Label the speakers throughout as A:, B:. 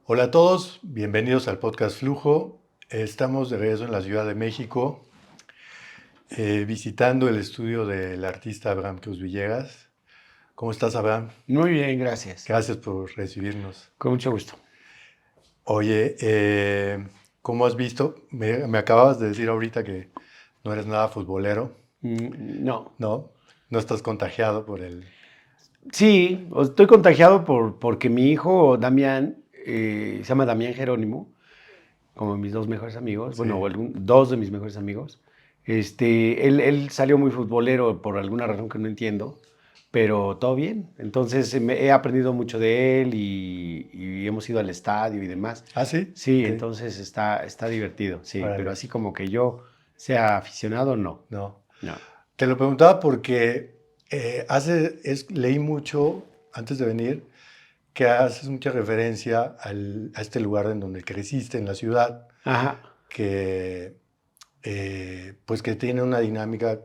A: Hola a todos, bienvenidos al podcast Flujo. Estamos de regreso en la Ciudad de México, visitando el estudio del artista Abraham Cruz Villegas. ¿Cómo estás, Abraham?
B: Muy bien, gracias.
A: Gracias por recibirnos.
B: Con mucho gusto.
A: Oye, ¿cómo has visto? Me acababas de decir ahorita que no eres nada futbolero,
B: No.
A: ¿no? No estás contagiado por el...
B: Sí, estoy contagiado porque mi hijo Damián, se llama Damián Jerónimo, como mis dos mejores amigos,
A: Sí.
B: bueno, dos de mis mejores amigos. Él salió muy futbolero por alguna razón que no entiendo, pero todo bien. Entonces he aprendido mucho de él y hemos ido al estadio y demás.
A: ¿Ah, sí?
B: Sí,
A: Ok,
B: entonces está divertido, sí, pero
A: órale.
B: así como que yo sea aficionado, no.
A: No.
B: No.
A: Te lo preguntaba porque leí mucho antes de venir que haces mucha referencia a este lugar en donde creciste, en la ciudad,
B: Ajá.
A: que, pues que tiene una dinámica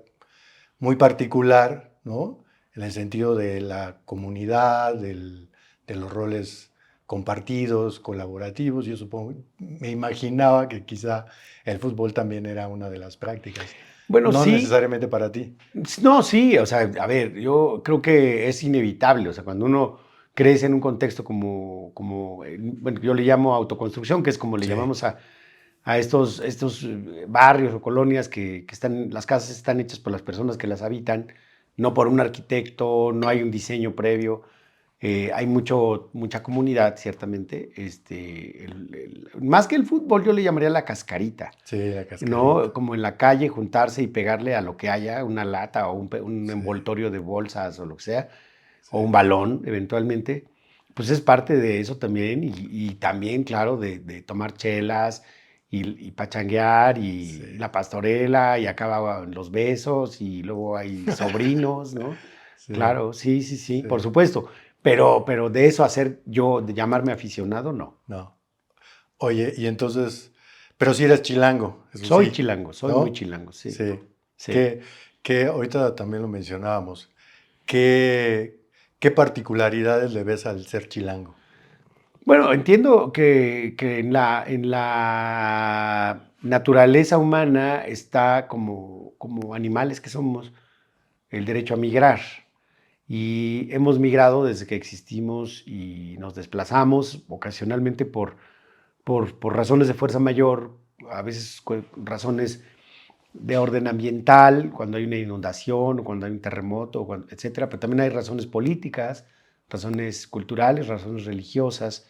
A: muy particular, ¿no? En el sentido de la comunidad, de los roles compartidos, colaborativos. Yo supongo, me imaginaba que quizá el fútbol también era una de las prácticas.
B: Bueno,
A: No
B: sí,
A: necesariamente para ti.
B: no, sí, o sea, a ver, yo creo que es inevitable, o sea, cuando uno crece en un contexto bueno, yo le llamo autoconstrucción, que es como le
A: Sí,
B: llamamos a estos barrios o colonias que están, las casas están hechas por las personas que las habitan, no por un arquitecto, no hay un diseño previo. Hay mucha comunidad, ciertamente. Más que el fútbol, yo le llamaría la cascarita,
A: sí, la cascarita.
B: ¿no? Como en la calle, juntarse y pegarle a lo que haya, una lata o un
A: Sí,
B: envoltorio de bolsas o lo que sea,
A: sí,
B: o un balón, eventualmente. Pues es parte de eso también. Y también, claro, de tomar chelas y pachanguear
A: sí,
B: y la pastorela y acaba los besos y luego hay sobrinos, ¿no?
A: sí,
B: Claro, sí, sí, sí, por
A: sí.
B: supuesto. Pero de eso hacer yo, de llamarme aficionado, no.
A: No. Oye, y entonces, pero si eres chilango, eso sí,
B: Soy muy
A: ¿no?
B: chilango, sí,
A: Sí.
B: sí.
A: Que, que ahorita también lo mencionábamos. ¿Qué, qué particularidades le ves al ser chilango?
B: Bueno, entiendo que en la naturaleza humana está como animales que somos el derecho a migrar. Y hemos migrado desde que existimos y nos desplazamos ocasionalmente por razones de fuerza mayor, a veces razones de orden ambiental, cuando hay una inundación o cuando hay un terremoto, etcétera, pero también hay razones políticas, razones culturales, razones religiosas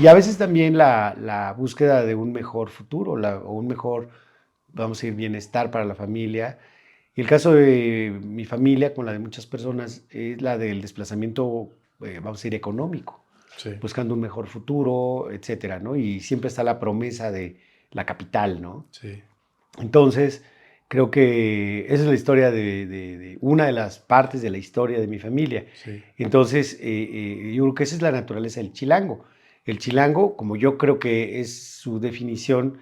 B: y a veces también la búsqueda de un mejor futuro o un mejor, vamos a decir, bienestar para la familia. Y el caso de mi familia, con la de muchas personas, es la del desplazamiento, vamos a decir, económico,
A: Sí,
B: buscando un mejor futuro, etcétera, ¿no? Y siempre está la promesa de la capital, ¿no?
A: sí,
B: Entonces, creo que esa es la historia de una de las partes de la historia de mi familia.
A: sí,
B: Entonces, yo creo que esa es la naturaleza del chilango. El chilango, como yo creo que es su definición,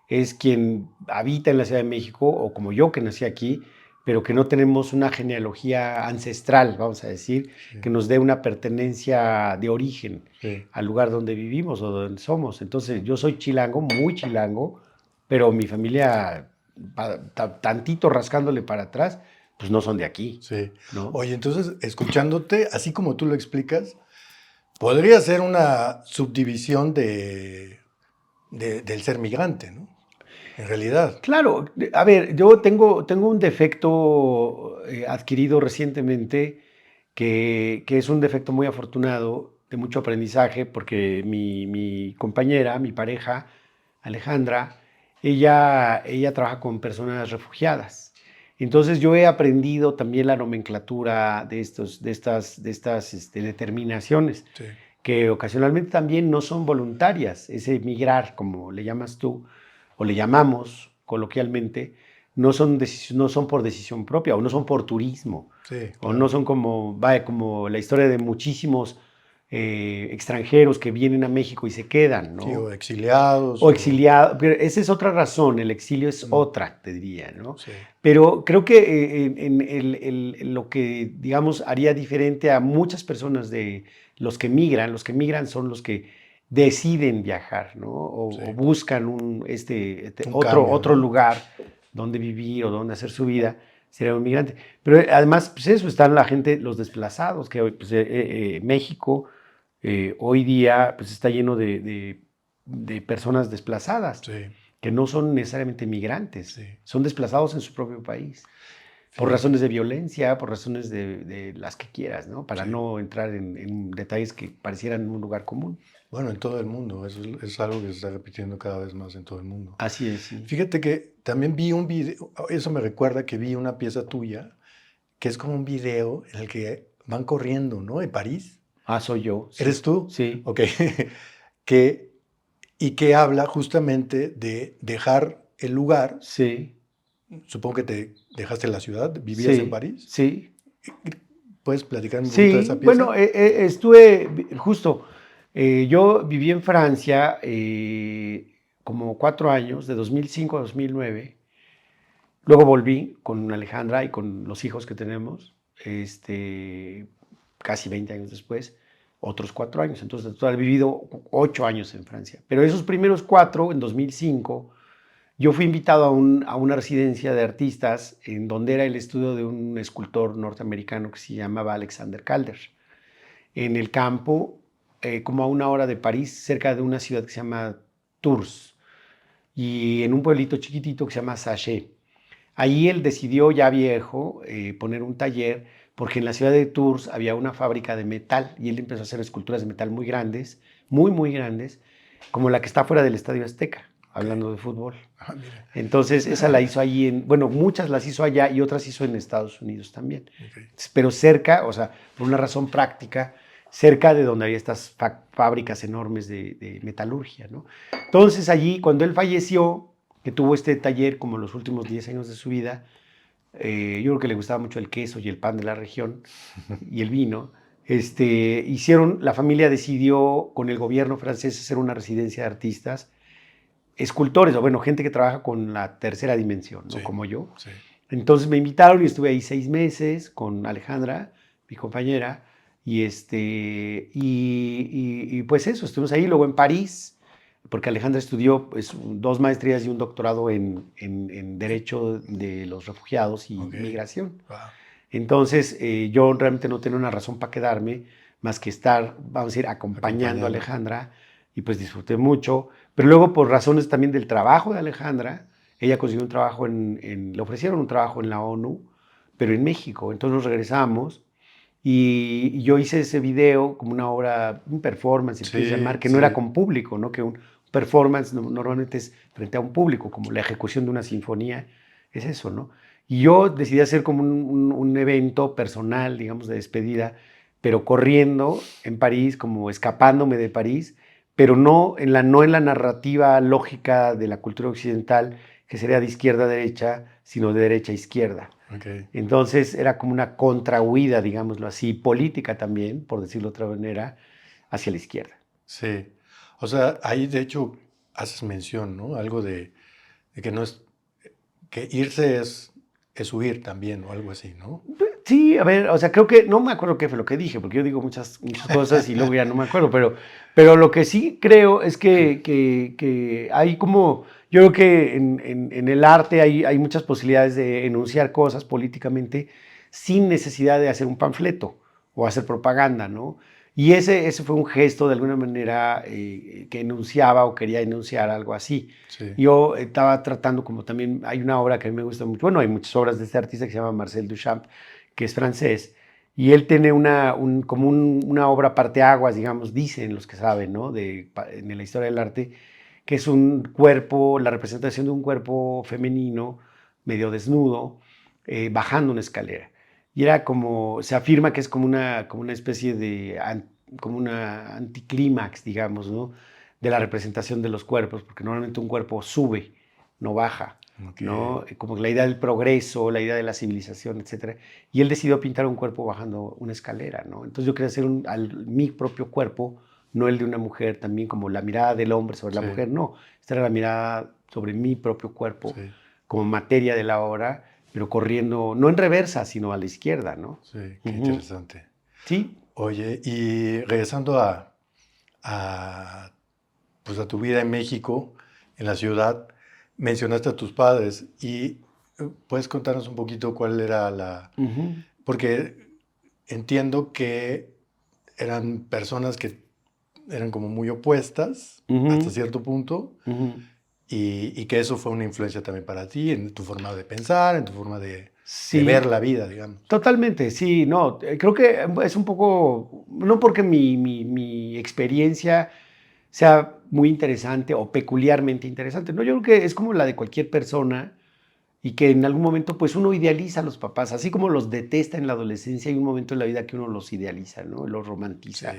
B: es quien habita en la Ciudad de México, o como yo que nací aquí, pero que no tenemos una genealogía ancestral, vamos a decir,
A: sí,
B: que nos dé una pertenencia de origen
A: sí.
B: al lugar donde vivimos o donde somos. Entonces, yo soy chilango, muy chilango, pero mi familia, tantito rascándole para atrás, pues no son de aquí,
A: Sí.
B: ¿no?
A: Oye, entonces, escuchándote, así como tú lo explicas, podría ser una subdivisión del ser migrante, ¿no? En realidad.
B: Claro, a ver, yo tengo un defecto adquirido recientemente que es un defecto muy afortunado, de mucho aprendizaje, porque mi compañera, mi pareja, Alejandra, ella trabaja con personas refugiadas. Entonces yo he aprendido también la nomenclatura de estas determinaciones,
A: Sí,
B: que ocasionalmente también no son voluntarias. Ese migrar, como le llamas tú, o le llamamos coloquialmente, no son por decisión propia, o no son por turismo,
A: sí,
B: o no
A: claro.
B: son como la historia de muchísimos extranjeros que vienen a México y se quedan,
A: Sí,
B: ¿no?
A: o exiliados,
B: O
A: o...
B: exiliado, pero esa es otra razón, el exilio es
A: Mm,
B: otra, te diría, ¿no?
A: sí,
B: Pero creo que lo que, digamos, haría diferente a muchas personas de los que migran son los que deciden viajar, ¿no?
A: Sí.
B: O buscan
A: Un
B: otro,
A: cambio,
B: otro
A: ¿no?
B: lugar donde vivir o donde hacer su vida, sería un migrante. Pero además, pues eso, están la gente, los desplazados, que hoy, pues, México hoy día pues está lleno de personas desplazadas,
A: Sí,
B: que no son necesariamente migrantes,
A: sí.
B: son desplazados en su propio país, por
A: Fíjate,
B: razones de violencia, por razones de las que quieras, ¿no? Para
A: sí.
B: no entrar en detalles que parecieran un lugar común.
A: Bueno, en todo el mundo, eso es algo que se está repitiendo cada vez más en todo el mundo.
B: Así es, sí.
A: Fíjate que también vi un video, eso me recuerda que vi una pieza tuya, que es como un video en el que van corriendo, ¿no? En París.
B: Ah, soy yo,
A: ¿Eres
B: sí,
A: tú?
B: sí,
A: Ok. que, y que habla justamente de dejar el lugar.
B: sí,
A: Supongo que te dejaste la ciudad, vivías en
B: sí,
A: París.
B: sí.
A: ¿Puedes platicar un poquito de
B: Sí,
A: esa
B: bueno,
A: pieza?
B: estuve justo, yo viví en Francia como 4 años, de 2005 a 2009. Luego volví con Alejandra y con los hijos que tenemos, casi 20 años después, otros 4 años. Entonces, en total he vivido 8 años en Francia. Pero esos primeros 4, en 2005, yo fui invitado a una residencia de artistas en donde era el estudio de un escultor norteamericano que se llamaba Alexander Calder, en el campo, como a 1 hora de París, cerca de una ciudad que se llama Tours, y en un pueblito chiquitito que se llama Sachet. Ahí él decidió, ya viejo, poner un taller, porque en la ciudad de Tours había una fábrica de metal y él empezó a hacer esculturas de metal muy grandes, muy, muy grandes, como la que está fuera del Estadio Azteca,
A: Ok.
B: hablando de fútbol.
A: Ah, mira.
B: Entonces, esa la hizo allí, bueno, muchas las hizo allá y otras hizo en Estados Unidos también.
A: Ok.
B: Pero cerca, o sea, por una razón práctica, cerca de donde había estas fábricas enormes de metalurgia, ¿no? Entonces, allí, cuando él falleció, que tuvo este taller como los últimos 10 años de su vida, yo creo que le gustaba mucho el queso y el pan de la región y el vino. La familia decidió con el gobierno francés hacer una residencia de artistas, escultores, o bueno, gente que trabaja con la tercera dimensión, ¿no?
A: Sí,
B: Como yo.
A: sí.
B: Entonces me invitaron y estuve ahí 6 meses con Alejandra, mi compañera, y pues eso, estuvimos ahí, luego en París, porque Alejandra estudió pues, 2 maestrías y un doctorado en Derecho de los Refugiados y
A: Ok.
B: Migración.
A: Wow.
B: Entonces yo realmente no tenía una razón para quedarme más que estar, vamos a decir, acompañando a
A: Acompañando.
B: Alejandra, y pues disfruté mucho, pero luego por razones también del trabajo de Alejandra, ella consiguió un trabajo le ofrecieron un trabajo en la ONU, pero en México. Entonces nos regresamos y yo hice ese video como una obra, un performance, si le quieres
A: Sí,
B: llamar, que no era
A: sí.
B: con público, ¿no? Que un performance normalmente es frente a un público, como la ejecución de una sinfonía, es eso, ¿no? Y yo decidí hacer como un evento personal, digamos, de despedida, pero corriendo en París, como escapándome de París, pero no en la narrativa lógica de la cultura occidental, que sería de izquierda a derecha, sino de derecha a izquierda.
A: Ok.
B: Entonces era como una contrahuida, digámoslo así, política también, por decirlo de otra manera, hacia la izquierda.
A: Sí. O sea, ahí de hecho haces mención, ¿no? Algo de que no es, que irse es huir también o algo así, ¿no?
B: Sí, a ver, o sea, creo que, no me acuerdo qué fue lo que dije, porque yo digo muchas, muchas cosas y luego ya no me acuerdo, pero lo que sí creo es que hay como, yo creo que en el arte hay muchas posibilidades de enunciar cosas políticamente sin necesidad de hacer un panfleto o hacer propaganda, ¿no? Y ese fue un gesto de alguna manera que enunciaba o quería enunciar algo así.
A: Sí.
B: Yo estaba tratando, como también hay una obra que a mí me gusta mucho, bueno, hay muchas obras de este artista que se llama Marcel Duchamp, que es francés, y él tiene una obra parteaguas, digamos, dicen los que saben, ¿no? En la historia del arte, que es un cuerpo, la representación de un cuerpo femenino, medio desnudo, bajando una escalera. Y era como, se afirma que es como una especie de, como una anticlímax, digamos, ¿no? De la representación de los cuerpos, porque normalmente un cuerpo sube, no baja.
A: Ok.
B: ¿No? Como la idea del progreso, la idea de la civilización, etcétera. Y él decidió pintar un cuerpo bajando una escalera, ¿no? Entonces yo quería hacer mi propio cuerpo, no el de una mujer, también como la mirada del hombre sobre la
A: Sí,
B: mujer, no. Esta era la mirada sobre mi propio cuerpo,
A: sí,
B: como materia de la obra, pero corriendo, no en reversa, sino a la izquierda, ¿no?
A: sí, qué
B: Ujú.
A: interesante.
B: Sí,
A: Oye, y regresando a pues a tu vida en México, en la ciudad. Mencionaste a tus padres y puedes contarnos un poquito cuál era la...
B: Ujú,
A: Porque entiendo que eran personas que eran como muy opuestas hasta
B: ujú,
A: cierto punto
B: ujú.
A: y que eso fue una influencia también para ti en tu forma de pensar, en tu forma de ver
B: Sí,
A: la vida, digamos.
B: totalmente, sí, no, creo que es un poco, no porque mi experiencia sea muy interesante o peculiarmente interesante, no, yo creo que es como la de cualquier persona y que en algún momento pues uno idealiza a los papás, así como los detesta en la adolescencia, hay un momento en la vida que uno los idealiza, ¿no? Los
A: Sí,
B: romantiza.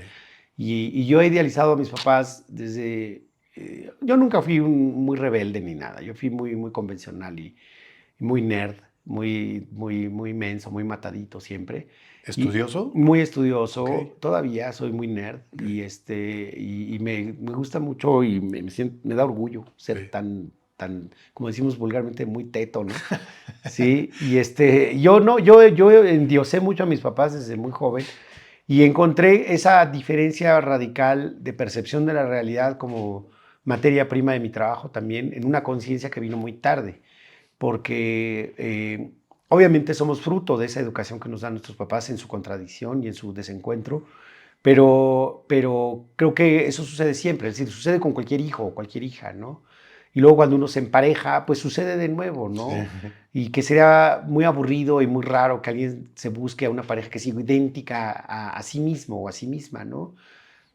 B: Y yo he idealizado a mis papás desde... yo nunca fui muy rebelde ni nada, yo fui muy convencional y muy nerd, muy menso, muy matadito siempre. Y
A: ¿estudioso?
B: muy
A: Ok,
B: estudioso, todavía soy muy nerd
A: ok,
B: y me gusta mucho y me da orgullo ser
A: ok.
B: tan, como decimos vulgarmente, muy teto, ¿no? Sí, yo no, yo endiosé mucho a mis papás desde muy joven y encontré esa diferencia radical de percepción de la realidad como materia prima de mi trabajo también en una conciencia que vino muy tarde, porque obviamente somos fruto de esa educación que nos dan nuestros papás en su contradicción y en su desencuentro, pero creo que eso sucede siempre, es decir, sucede con cualquier hijo o cualquier hija, ¿no? Y luego cuando uno se empareja, pues sucede de nuevo,
A: Sí,
B: ¿no? Y que sería muy aburrido y muy raro que alguien se busque a una pareja que sea idéntica a sí mismo o a sí misma, ¿no?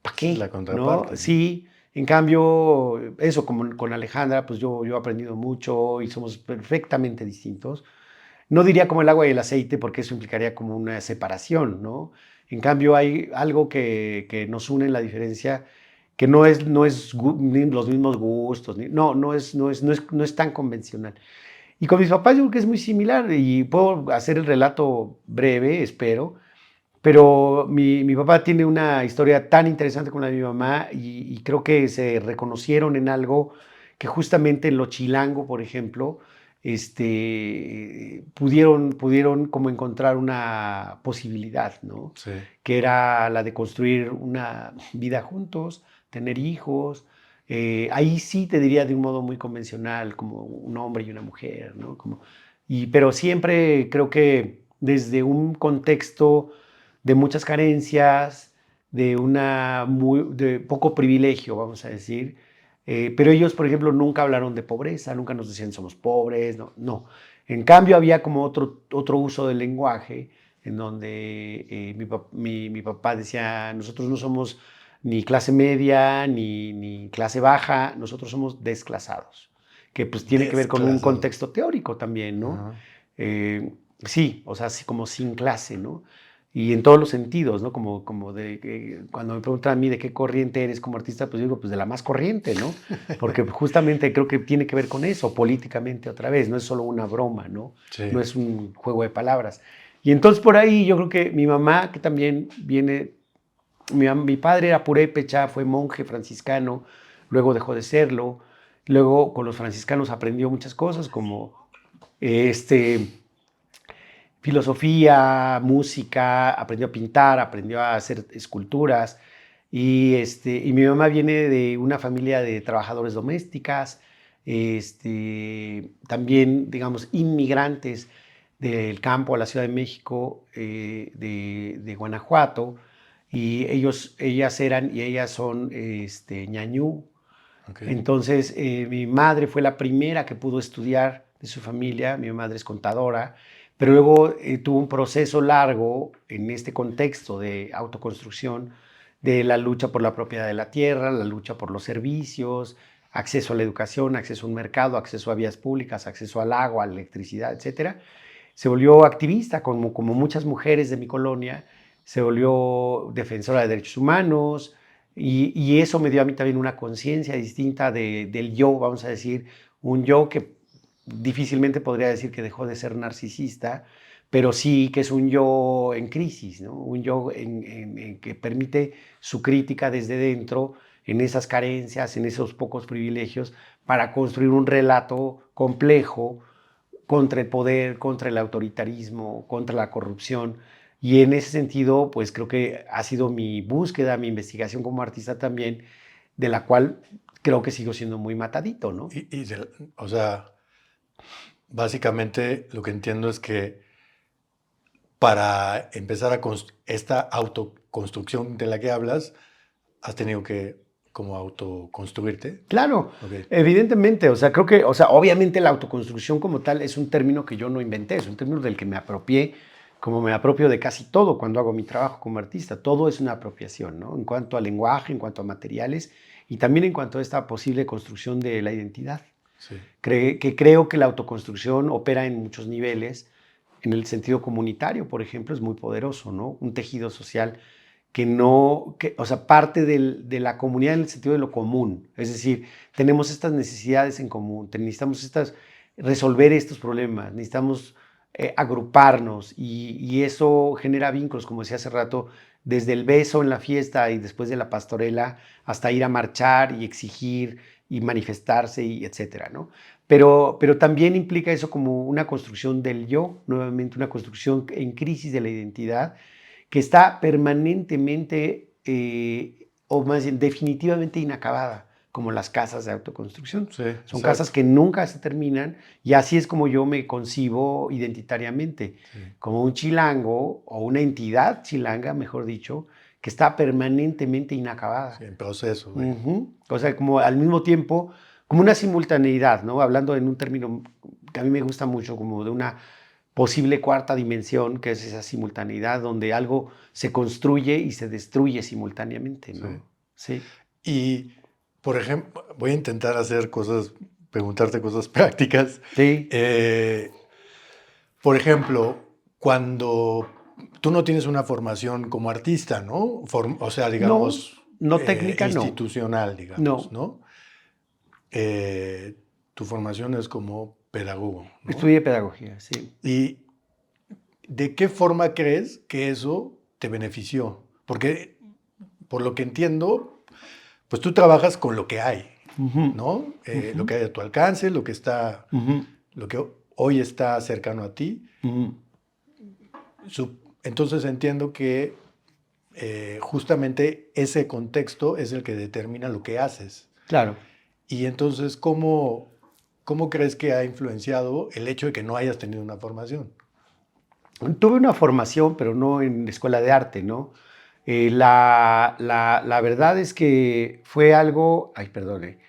B: ¿Para
A: sí, la
B: qué? ¿No?
A: contraparte, ¿no?
B: Sí, en cambio, eso como con Alejandra, pues yo he aprendido mucho y somos perfectamente distintos. No diría como el agua y el aceite, porque eso implicaría como una separación, ¿no? En cambio, hay algo que nos une en la diferencia, que no es ni los mismos gustos, no es tan convencional. Y con mis papás yo creo que es muy similar y puedo hacer el relato breve, espero, pero mi papá tiene una historia tan interesante con la de mi mamá y creo que se reconocieron en algo que justamente en lo chilango, por ejemplo, pudieron como encontrar una posibilidad, ¿no?
A: Sí,
B: Que era la de construir una vida juntos, tener hijos. Ahí sí te diría de un modo muy convencional, como un hombre y una mujer, ¿no? Pero siempre creo que desde un contexto de muchas carencias, de poco privilegio, vamos a decir. Pero ellos, por ejemplo, nunca hablaron de pobreza, nunca nos decían somos pobres, no, no. En cambio, había como otro uso del lenguaje en donde mi papá decía, nosotros no somos ni clase media ni clase baja, nosotros somos desclasados, que pues tiene que ver con un
A: desclasado.
B: contexto teórico también, ¿no?
A: Ajá.
B: Sí, o sea, así como sin clase, ¿no? Y en todos los sentidos, ¿no? Como cuando me preguntan a mí de qué corriente eres como artista, pues digo, pues de la más corriente, ¿no? Porque justamente creo que tiene que ver con eso, políticamente otra vez, no es solo una broma, ¿no? No
A: Sí,
B: es un juego de palabras. Y entonces por ahí yo creo que mi mamá, que también viene, mi padre era purépecha, fue monje franciscano, luego dejó de serlo, luego con los franciscanos aprendió muchas cosas como este filosofía, música, aprendió a pintar, aprendió a hacer esculturas. Y mi mamá viene de una familia de trabajadores domésticas, también, digamos, inmigrantes del campo a la Ciudad de México, de Guanajuato, y ellas eran y ellas son ñañú.
A: ok.
B: Entonces, mi madre fue la primera que pudo estudiar de su familia, mi madre es contadora, pero luego tuvo un proceso largo en este contexto de autoconstrucción, de la lucha por la propiedad de la tierra, la lucha por los servicios, acceso a la educación, acceso a un mercado, acceso a vías públicas, acceso al agua, a la electricidad, etcétera. Se volvió activista, como muchas mujeres de mi colonia, se volvió defensora de derechos humanos, y eso me dio a mí también una conciencia distinta del yo, vamos a decir, un yo que difícilmente podría decir que dejó de ser narcisista, pero sí que es un yo en crisis, ¿no? Un yo en que permite su crítica desde dentro, en esas carencias, en esos pocos privilegios, para construir un relato complejo contra el poder, contra el autoritarismo, contra la corrupción. Y en ese sentido, pues creo que ha sido mi búsqueda, mi investigación como artista también, de la cual creo que sigo siendo muy matadito, ¿no?
A: O sea, básicamente lo que entiendo es que para empezar esta autoconstrucción de la que hablas, has tenido que como autoconstruirte.
B: Claro,
A: Ok.
B: evidentemente, o sea, creo que, o sea, obviamente la autoconstrucción como tal es un término que yo no inventé, es un término del que me apropié, como me apropio de casi todo cuando hago mi trabajo como artista. Todo es una apropiación, ¿no? En cuanto al lenguaje, en cuanto a materiales y también en cuanto a esta posible construcción de la identidad.
A: Sí.
B: Creo que la autoconstrucción opera en muchos niveles. En el sentido comunitario, por ejemplo, es muy poderoso, ¿no? Un tejido social que no, o sea, parte de la comunidad en el sentido de lo común. Es decir, tenemos estas necesidades en común, necesitamos resolver estos problemas, necesitamos agruparnos y eso genera vínculos, como decía hace rato, desde el beso en la fiesta y después de la pastorela hasta ir a marchar y exigir y manifestarse y etcétera, ¿no? Pero también implica eso como una construcción del yo, nuevamente una construcción en crisis de la identidad, que está permanentemente, o más bien definitivamente inacabada, como las casas de autoconstrucción.
A: Sí,
B: Son
A: exacto.
B: casas que nunca se terminan y así es como yo me concibo identitariamente,
A: Sí.
B: como un chilango o una entidad chilanga, mejor dicho, que está permanentemente inacabada.
A: Sí, en proceso, güey.
B: O sea, como al mismo tiempo, como una simultaneidad, ¿no? Hablando en un término que a mí me gusta mucho, como de una posible cuarta dimensión, que es esa simultaneidad donde algo se construye y se destruye simultáneamente, ¿no? Sí.
A: Y, por ejemplo, voy a intentar preguntarte cosas prácticas.
B: Sí.
A: Por ejemplo, cuando tú no tienes una formación como artista, ¿no? O sea,
B: No,
A: digamos,
B: no técnica, no.
A: institucional, digamos,
B: No.
A: ¿no? Tu formación es como pedagogo, ¿no?
B: Estudié pedagogía, sí.
A: ¿Y de qué forma crees que eso te benefició? Porque, por lo que entiendo, pues tú trabajas con lo que hay, ¿no? Lo que hay a tu alcance, lo que hoy está cercano a ti. Entonces entiendo que justamente ese contexto es el que determina lo que haces.
B: Claro.
A: Y entonces, ¿cómo crees que ha influenciado el hecho de que no hayas tenido una formación?
B: Tuve una formación, pero no en escuela de arte, ¿no? La verdad es que fue algo, ay, perdone,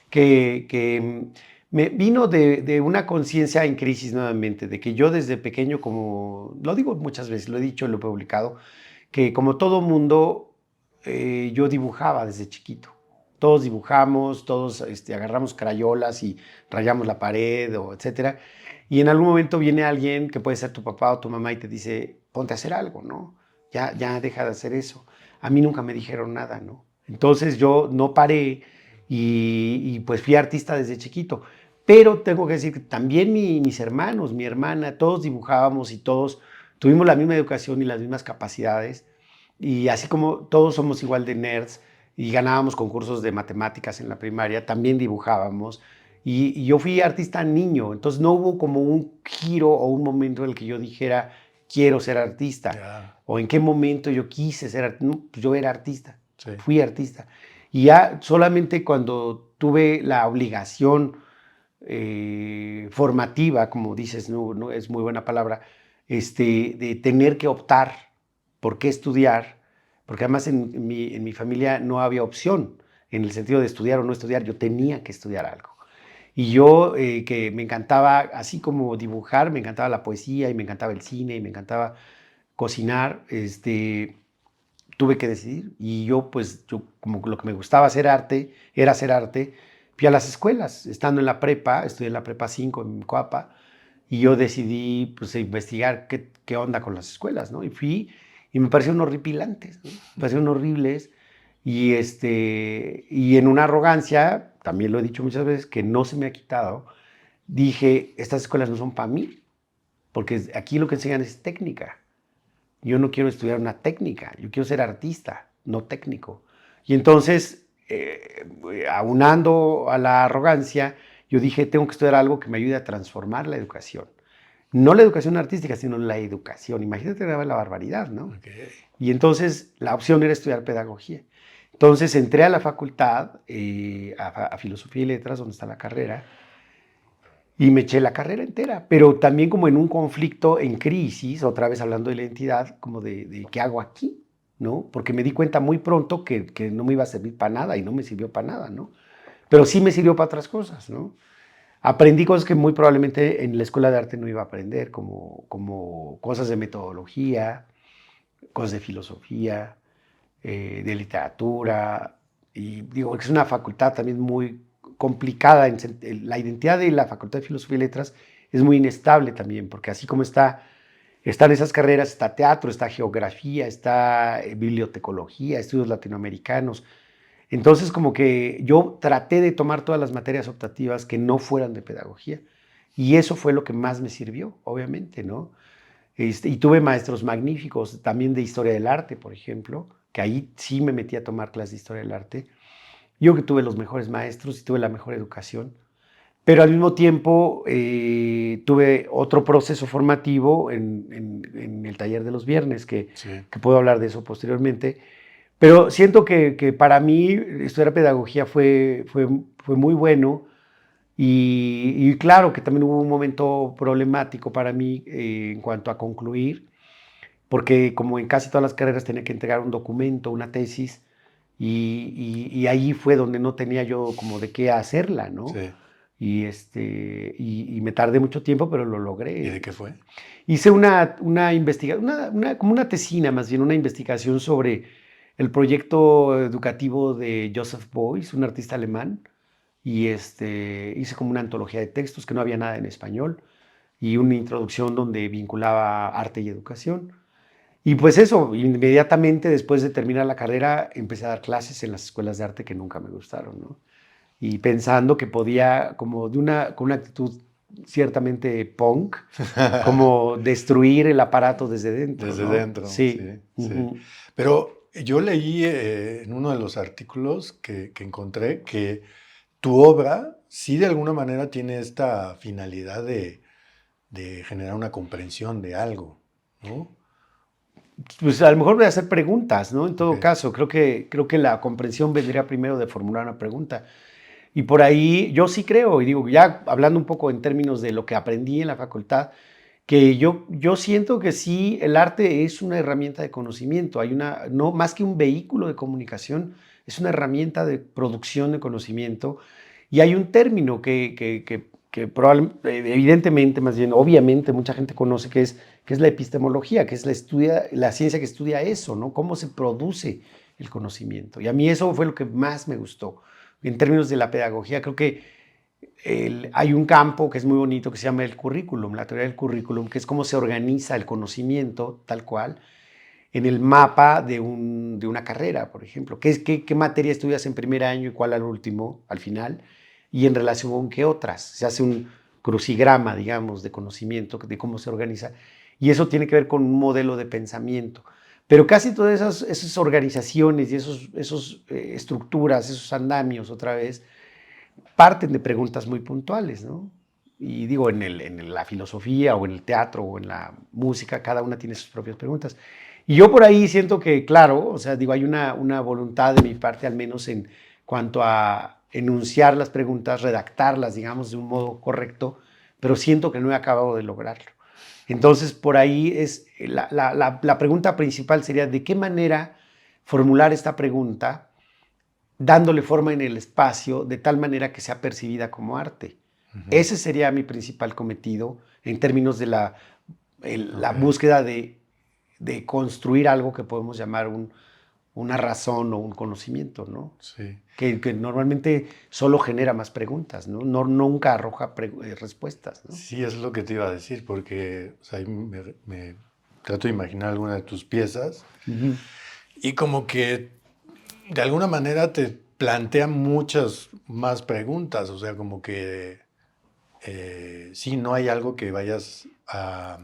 B: que me vino de una conciencia en crisis nuevamente, de que yo desde pequeño, como lo digo muchas veces, lo he dicho, lo he publicado, que como todo mundo, yo dibujaba desde chiquito. Todos dibujamos, todos agarramos crayolas y rayamos la pared, o etcétera. Y en algún momento viene alguien, que puede ser tu papá o tu mamá, y te dice, ponte a hacer algo, ¿no? Ya deja de hacer eso. A mí nunca me dijeron nada, ¿no? Entonces yo no paré y pues fui artista desde chiquito. Pero tengo que decir que también mis hermanos, mi hermana, todos dibujábamos y todos tuvimos la misma educación y las mismas capacidades. Y así como todos somos igual de nerds y ganábamos concursos de matemáticas en la primaria, también dibujábamos. Y yo fui artista niño, entonces no hubo como un giro o un momento en el que yo dijera, quiero ser artista.
A: Ya.
B: O en qué momento yo quise ser artista. No, pues yo era artista,
A: Sí.
B: fui artista. Y ya solamente cuando tuve la obligación formativa, como dices, no es muy buena palabra, de tener que optar por qué estudiar, porque además en mi familia no había opción en el sentido de estudiar o no estudiar, yo tenía que estudiar algo. Y yo, que me encantaba, así como dibujar, me encantaba la poesía y me encantaba el cine y me encantaba cocinar, tuve que decidir. Y yo, pues, como lo que me gustaba era hacer arte, fui a las escuelas, estando en la prepa, estudié en la prepa 5 en Coapa, y yo decidí, pues, investigar qué onda con las escuelas, ¿no? Y fui, y me parecieron horripilantes, ¿no? Me parecieron horribles, y en una arrogancia, también lo he dicho muchas veces, que no se me ha quitado, dije, estas escuelas no son para mí, porque aquí lo que enseñan es técnica. Yo no quiero estudiar una técnica, yo quiero ser artista, no técnico. Y entonces, aunando a la arrogancia, yo dije, tengo que estudiar algo que me ayude a transformar la educación. No la educación artística, sino la educación. Imagínate la barbaridad, ¿no?
A: Okay.
B: Y entonces la opción era estudiar pedagogía. Entonces entré a la facultad, a Filosofía y Letras, donde está la carrera, y me eché la carrera entera, pero también como en un conflicto, en crisis, otra vez hablando de la identidad, como de ¿qué hago aquí? ¿No? Porque me di cuenta muy pronto que no me iba a servir para nada y no me sirvió para nada, ¿no? Pero sí me sirvió para otras cosas, ¿no? Aprendí cosas que muy probablemente en la escuela de arte no iba a aprender, como cosas de metodología, cosas de filosofía, de literatura, y digo que es una facultad también muy complicada. La identidad de la Facultad de Filosofía y Letras es muy inestable también, porque así como están esas carreras, está teatro, está geografía, está bibliotecología, estudios latinoamericanos. Entonces, como que yo traté de tomar todas las materias optativas que no fueran de pedagogía. Y eso fue lo que más me sirvió, obviamente, ¿no? Y tuve maestros magníficos, también de historia del arte, por ejemplo, que ahí sí me metí a tomar clases de historia del arte. Yo que tuve los mejores maestros y tuve la mejor educación, pero al mismo tiempo tuve otro proceso formativo en el taller de los viernes,
A: Sí.
B: que puedo hablar de eso posteriormente. Pero siento que para mí estudiar pedagogía fue muy bueno y claro que también hubo un momento problemático para mí en cuanto a concluir, porque como en casi todas las carreras tenía que entregar un documento, una tesis, y ahí fue donde no tenía yo como de qué hacerla, ¿no?
A: Sí.
B: Y me tardé mucho tiempo, pero lo
A: ¿Y de
B: logré.
A: qué fue?
B: Hice una investigación, como una tesina más bien, una investigación sobre el proyecto educativo de Joseph Beuys, un artista alemán, y hice como una antología de textos que no había nada en español y una introducción donde vinculaba arte y educación. Y pues eso, inmediatamente después de terminar la carrera empecé a dar clases en las escuelas de arte que nunca me gustaron, ¿no? Y pensando que podía, como con una actitud ciertamente punk, como destruir el aparato desde dentro,
A: Desde
B: ¿no?
A: dentro, sí,
B: Sí.
A: sí.
B: Ujú.
A: Pero yo leí en uno de los artículos que encontré que tu obra sí de alguna manera tiene esta finalidad de generar una comprensión de algo, ¿no?
B: Pues a lo mejor voy a hacer preguntas, ¿no? En
A: Ok,
B: todo caso, creo que la comprensión vendría primero de formular una pregunta. Y por ahí yo sí creo, y digo, ya hablando un poco en términos de lo que aprendí en la facultad, que yo siento que sí, el arte es una herramienta de conocimiento, no más que un vehículo de comunicación, es una herramienta de producción de conocimiento, y hay un término que evidentemente, más bien, obviamente, mucha gente conoce, que es la epistemología, que es la ciencia que estudia eso, ¿no? Cómo se produce el conocimiento. Y a mí eso fue lo que más me gustó. En términos de la pedagogía, creo que hay un campo que es muy bonito que se llama el currículum, la teoría del currículum, que es cómo se organiza el conocimiento tal cual en el mapa de una carrera, por ejemplo. ¿Qué materia estudias en primer año y cuál al último, al final? Y en relación con qué otras. Se hace un crucigrama, digamos, de conocimiento, de cómo se organiza. Y eso tiene que ver con un modelo de pensamiento. Pero casi todas esas organizaciones y esos estructuras, esos andamios, otra vez, parten de preguntas muy puntuales, ¿no? Y digo, la filosofía o en el teatro o en la música, cada una tiene sus propias preguntas. Y yo por ahí siento que, claro, o sea, digo, hay una voluntad de mi parte, al menos en cuanto a enunciar las preguntas, redactarlas, digamos, de un modo correcto, pero siento que no he acabado de lograrlo. Entonces, por ahí es la pregunta principal sería, ¿de qué manera formular esta pregunta dándole forma en el espacio de tal manera que sea percibida como arte?
A: ujú,
B: Ese sería mi principal cometido en términos de la
A: ok,
B: búsqueda de construir algo que podemos llamar una razón o un conocimiento, ¿no?
A: sí.
B: Que normalmente solo genera más preguntas, ¿no? Nunca arroja respuestas, ¿no?
A: Sí, eso es lo que te iba a decir, porque o sea, ahí me trato de imaginar alguna de tus piezas
B: Ujú.
A: y como que de alguna manera te plantea muchas más preguntas, o sea, como que sí, no hay algo que vayas a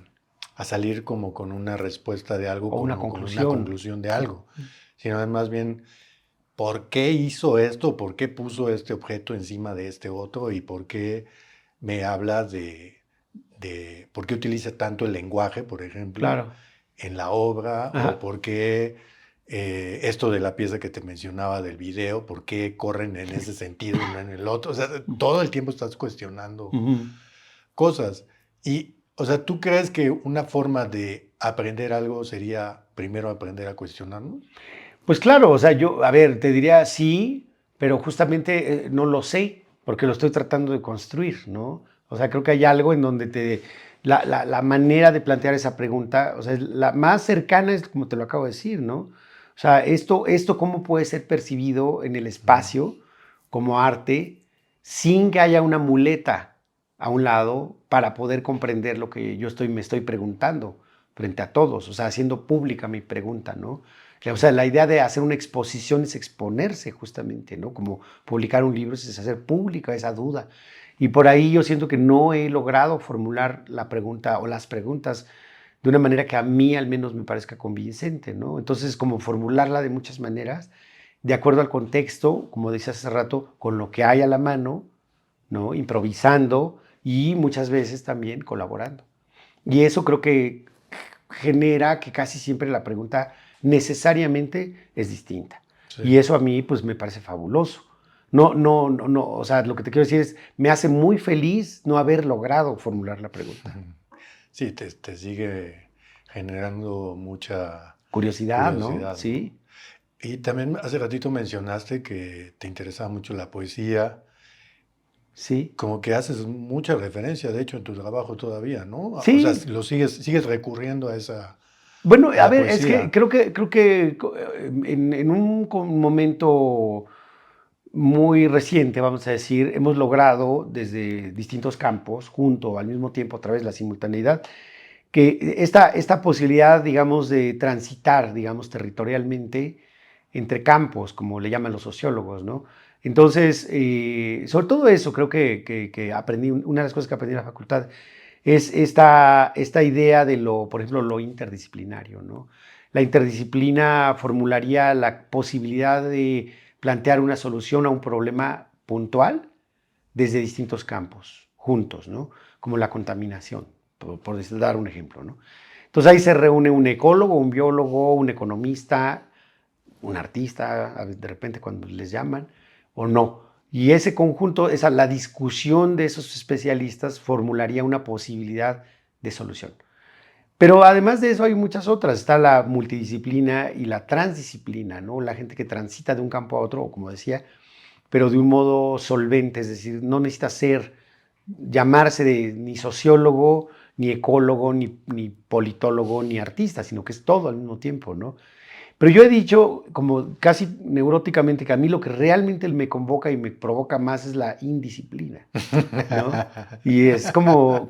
A: salir como con una respuesta de algo,
B: O una
A: como con una
B: conclusión.
A: conclusión de algo, sino es más bien por qué hizo esto, por qué puso este objeto encima de este otro y por qué me habla de por qué utiliza tanto el lenguaje, por ejemplo,
B: Claro.
A: en la obra, o
B: Ajá.
A: por qué esto de la pieza que te mencionaba del video, por qué corren en ese sentido y no en el otro. O sea, todo el tiempo estás cuestionando cosas. Y, o sea, ¿tú crees que una forma de aprender algo sería primero aprender a cuestionarnos?
B: Pues claro, o sea, yo, a ver, te diría sí, pero justamente no lo sé, porque lo estoy tratando de construir, ¿no? O sea, creo que hay algo en donde la manera de plantear esa pregunta, o sea, la más cercana es como te lo acabo de decir, ¿no? O sea, esto cómo puede ser percibido en el espacio como arte sin que haya una muleta a un lado para poder comprender lo que me estoy preguntando frente a todos, o sea, haciendo pública mi pregunta, ¿no? O sea, la idea de hacer una exposición es exponerse justamente, ¿no? Como publicar un libro es hacer pública esa duda. Y por ahí yo siento que no he logrado formular la pregunta o las preguntas de una manera que a mí al menos me parezca convincente, ¿no? Entonces, como formularla de muchas maneras, de acuerdo al contexto, como decías hace rato, con lo que hay a la mano, ¿no? Improvisando y muchas veces también colaborando. Y eso creo que genera que casi siempre la pregunta necesariamente es distinta.
A: Sí.
B: Y eso a mí pues me parece fabuloso. No, o sea, lo que te quiero decir es, me hace muy feliz no haber logrado formular la pregunta.
A: Sí, te sigue generando mucha
B: Curiosidad, ¿no?
A: curiosidad, ¿no?
B: Sí.
A: Y también hace ratito mencionaste que te interesaba mucho la poesía,
B: Sí.
A: como que haces mucha referencia, de hecho, en tu trabajo todavía, ¿no? O sea,
B: Sí.
A: sigues recurriendo a
B: Bueno,
A: a
B: a
A: la
B: ver, es que
A: poesía.
B: creo que en un momento muy reciente, vamos a decir, hemos logrado desde distintos campos, junto al mismo tiempo a través de la simultaneidad, que esta posibilidad, digamos, de transitar, digamos, territorialmente entre campos, como le llaman los sociólogos, ¿no? Entonces, sobre todo eso, creo que aprendí, una de las cosas que aprendí en la facultad es esta idea de por ejemplo, lo interdisciplinario, ¿no? La interdisciplina formularía la posibilidad de plantear una solución a un problema puntual desde distintos campos, juntos, ¿no? Como la contaminación, por dar un ejemplo, ¿no? Entonces ahí se reúne un ecólogo, un biólogo, un economista, un artista, de repente cuando les llaman, o no. Y ese conjunto, la discusión de esos especialistas formularía una posibilidad de solución. Pero además de eso hay muchas otras. Está la multidisciplina y la transdisciplina, ¿no? La gente que transita de un campo a otro, o como decía, pero de un modo solvente, es decir, no necesita llamarse ni sociólogo, ni ecólogo, ni politólogo, ni artista, sino que es todo al mismo tiempo, ¿no? Pero yo he dicho, como casi neuróticamente, que a mí lo que realmente me convoca y me provoca más es la indisciplina, ¿no? Y es como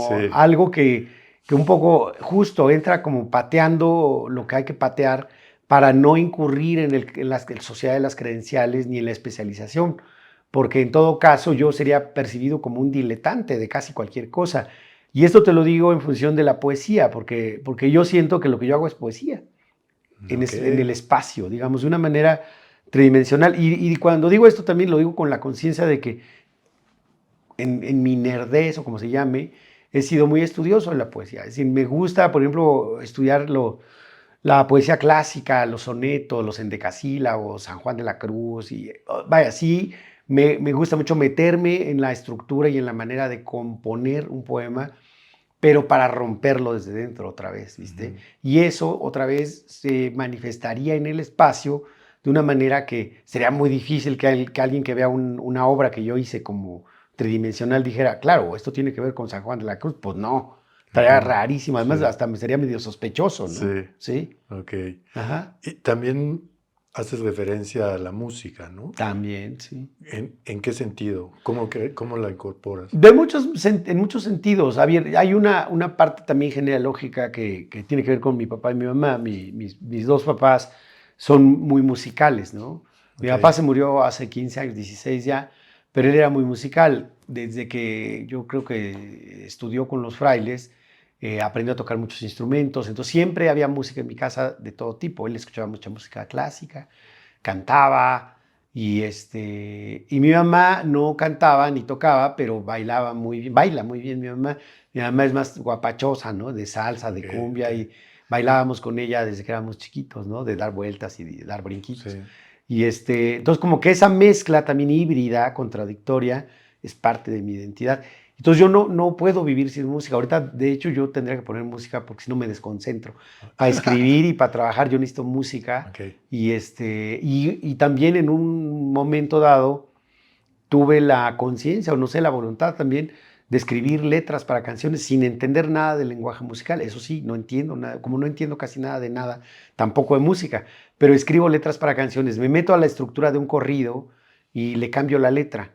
A: Sí.
B: algo que un poco justo entra como pateando lo que hay que patear para no incurrir en la sociedad de las credenciales ni en la especialización, porque en todo caso yo sería percibido como un diletante de casi cualquier cosa. Y esto te lo digo en función de la poesía, porque yo siento que lo que yo hago es poesía
A: Ok.
B: en el espacio, digamos, de una manera tridimensional. Y cuando digo esto también lo digo con la conciencia de que en mi nerdez o como se llame, he sido muy estudioso de la poesía. Es decir, me gusta, por ejemplo, estudiar la poesía clásica, los sonetos, los endecasílabos, San Juan de la Cruz, y vaya, sí, me gusta mucho meterme en la estructura y en la manera de componer un poema, pero para romperlo desde dentro otra vez, ¿viste? Y eso otra vez se manifestaría en el espacio de una manera que sería muy difícil que alguien que vea una obra que yo hice como tridimensional dijera, claro, esto tiene que ver con San Juan de la Cruz. Pues no, estaría rarísimo, además
A: Sí.
B: hasta me sería medio sospechoso, ¿no?
A: Sí.
B: Sí,
A: Ok.
B: ajá,
A: Y también haces referencia a la música, ¿no?
B: también, sí.
A: ¿En qué sentido? ¿Cómo la incorporas?
B: En muchos sentidos. Hay una parte también genealógica que tiene que ver con mi papá y mi mamá. Mis dos papás son muy musicales, ¿no? Mi
A: Ok.
B: papá se murió hace 15 años, 16 ya, pero él era muy musical. Desde que yo creo que estudió con los frailes, aprendió a tocar muchos instrumentos. Entonces siempre había música en mi casa de todo tipo. Él escuchaba mucha música clásica, cantaba. Y mi mamá no cantaba ni tocaba, pero baila muy bien mi mamá. Mi mamá es más guapachosa, ¿no? De salsa,
A: Ok.
B: de cumbia.
A: Ok.
B: Y bailábamos con ella desde que éramos chiquitos, ¿no? De dar vueltas y de dar brinquitos.
A: Sí.
B: Y entonces como que esa mezcla también híbrida, contradictoria, es parte de mi identidad. Entonces yo no puedo vivir sin música. Ahorita, de hecho, yo tendría que poner música porque si no me desconcentro. Para escribir y para trabajar yo necesito música.
A: Okay.
B: Y también en un momento dado tuve la conciencia, o no sé, la voluntad también de escribir letras para canciones sin entender nada del lenguaje musical. Eso sí, no entiendo nada, como no entiendo casi nada de nada, tampoco de música, pero escribo letras para canciones. Me meto a la estructura de un corrido y le cambio la letra,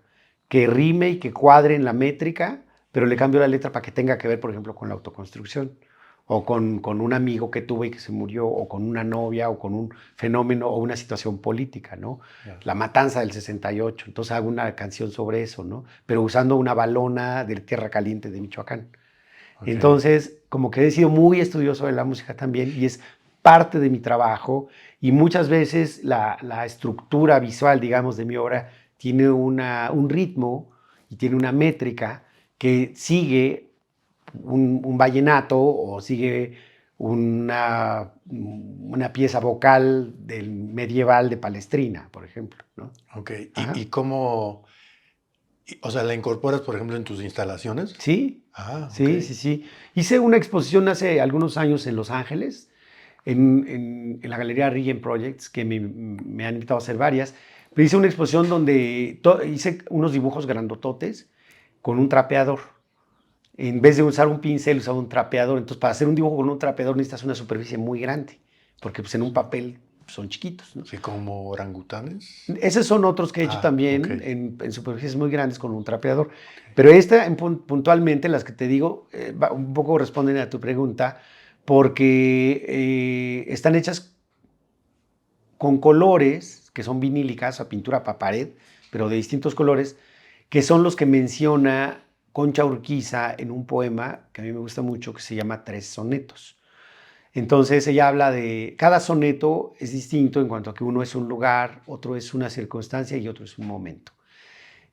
B: que rime y que cuadre en la métrica, pero le cambio la letra para que tenga que ver, por ejemplo, con la autoconstrucción, o con un amigo que tuve y que se murió, o con una novia, o con un fenómeno o una situación política, ¿no?
A: Yeah.
B: La matanza del 68, entonces hago una canción sobre eso, ¿no? Pero usando una balona de tierra caliente de Michoacán.
A: Okay.
B: Entonces, como que he sido muy estudioso de la música también y es parte de mi trabajo y muchas veces la estructura visual, digamos, de mi obra tiene un ritmo y tiene una métrica que sigue un vallenato o sigue una pieza vocal del medieval de Palestrina, por ejemplo, ¿no?
A: Ok, ¿y cómo, o sea, la incorporas, por ejemplo, en tus instalaciones?
B: Sí,
A: Ah,
B: sí,
A: okay.
B: sí. Hice una exposición hace algunos años en Los Ángeles, en la Galería Regent Projects, que me han invitado a hacer varias, pero hice una exposición donde hice unos dibujos grandototes con un trapeador. En vez de usar un pincel, usaba un trapeador. Entonces, para hacer un dibujo con un trapeador necesitas una superficie muy grande, porque pues, en un papel son chiquitos, ¿no?
A: Sí, como orangutanes.
B: Esos son otros que he hecho también
A: Okay.
B: en superficies muy grandes con un trapeador.
A: Okay.
B: Pero esta, puntualmente, las que te digo, un poco responden a tu pregunta, porque están hechas con colores que son vinílicas, o pintura para pared, pero de distintos colores, que son los que menciona Concha Urquiza en un poema que a mí me gusta mucho, que se llama Tres Sonetos. Entonces ella habla de, cada soneto es distinto en cuanto a que uno es un lugar, otro es una circunstancia y otro es un momento,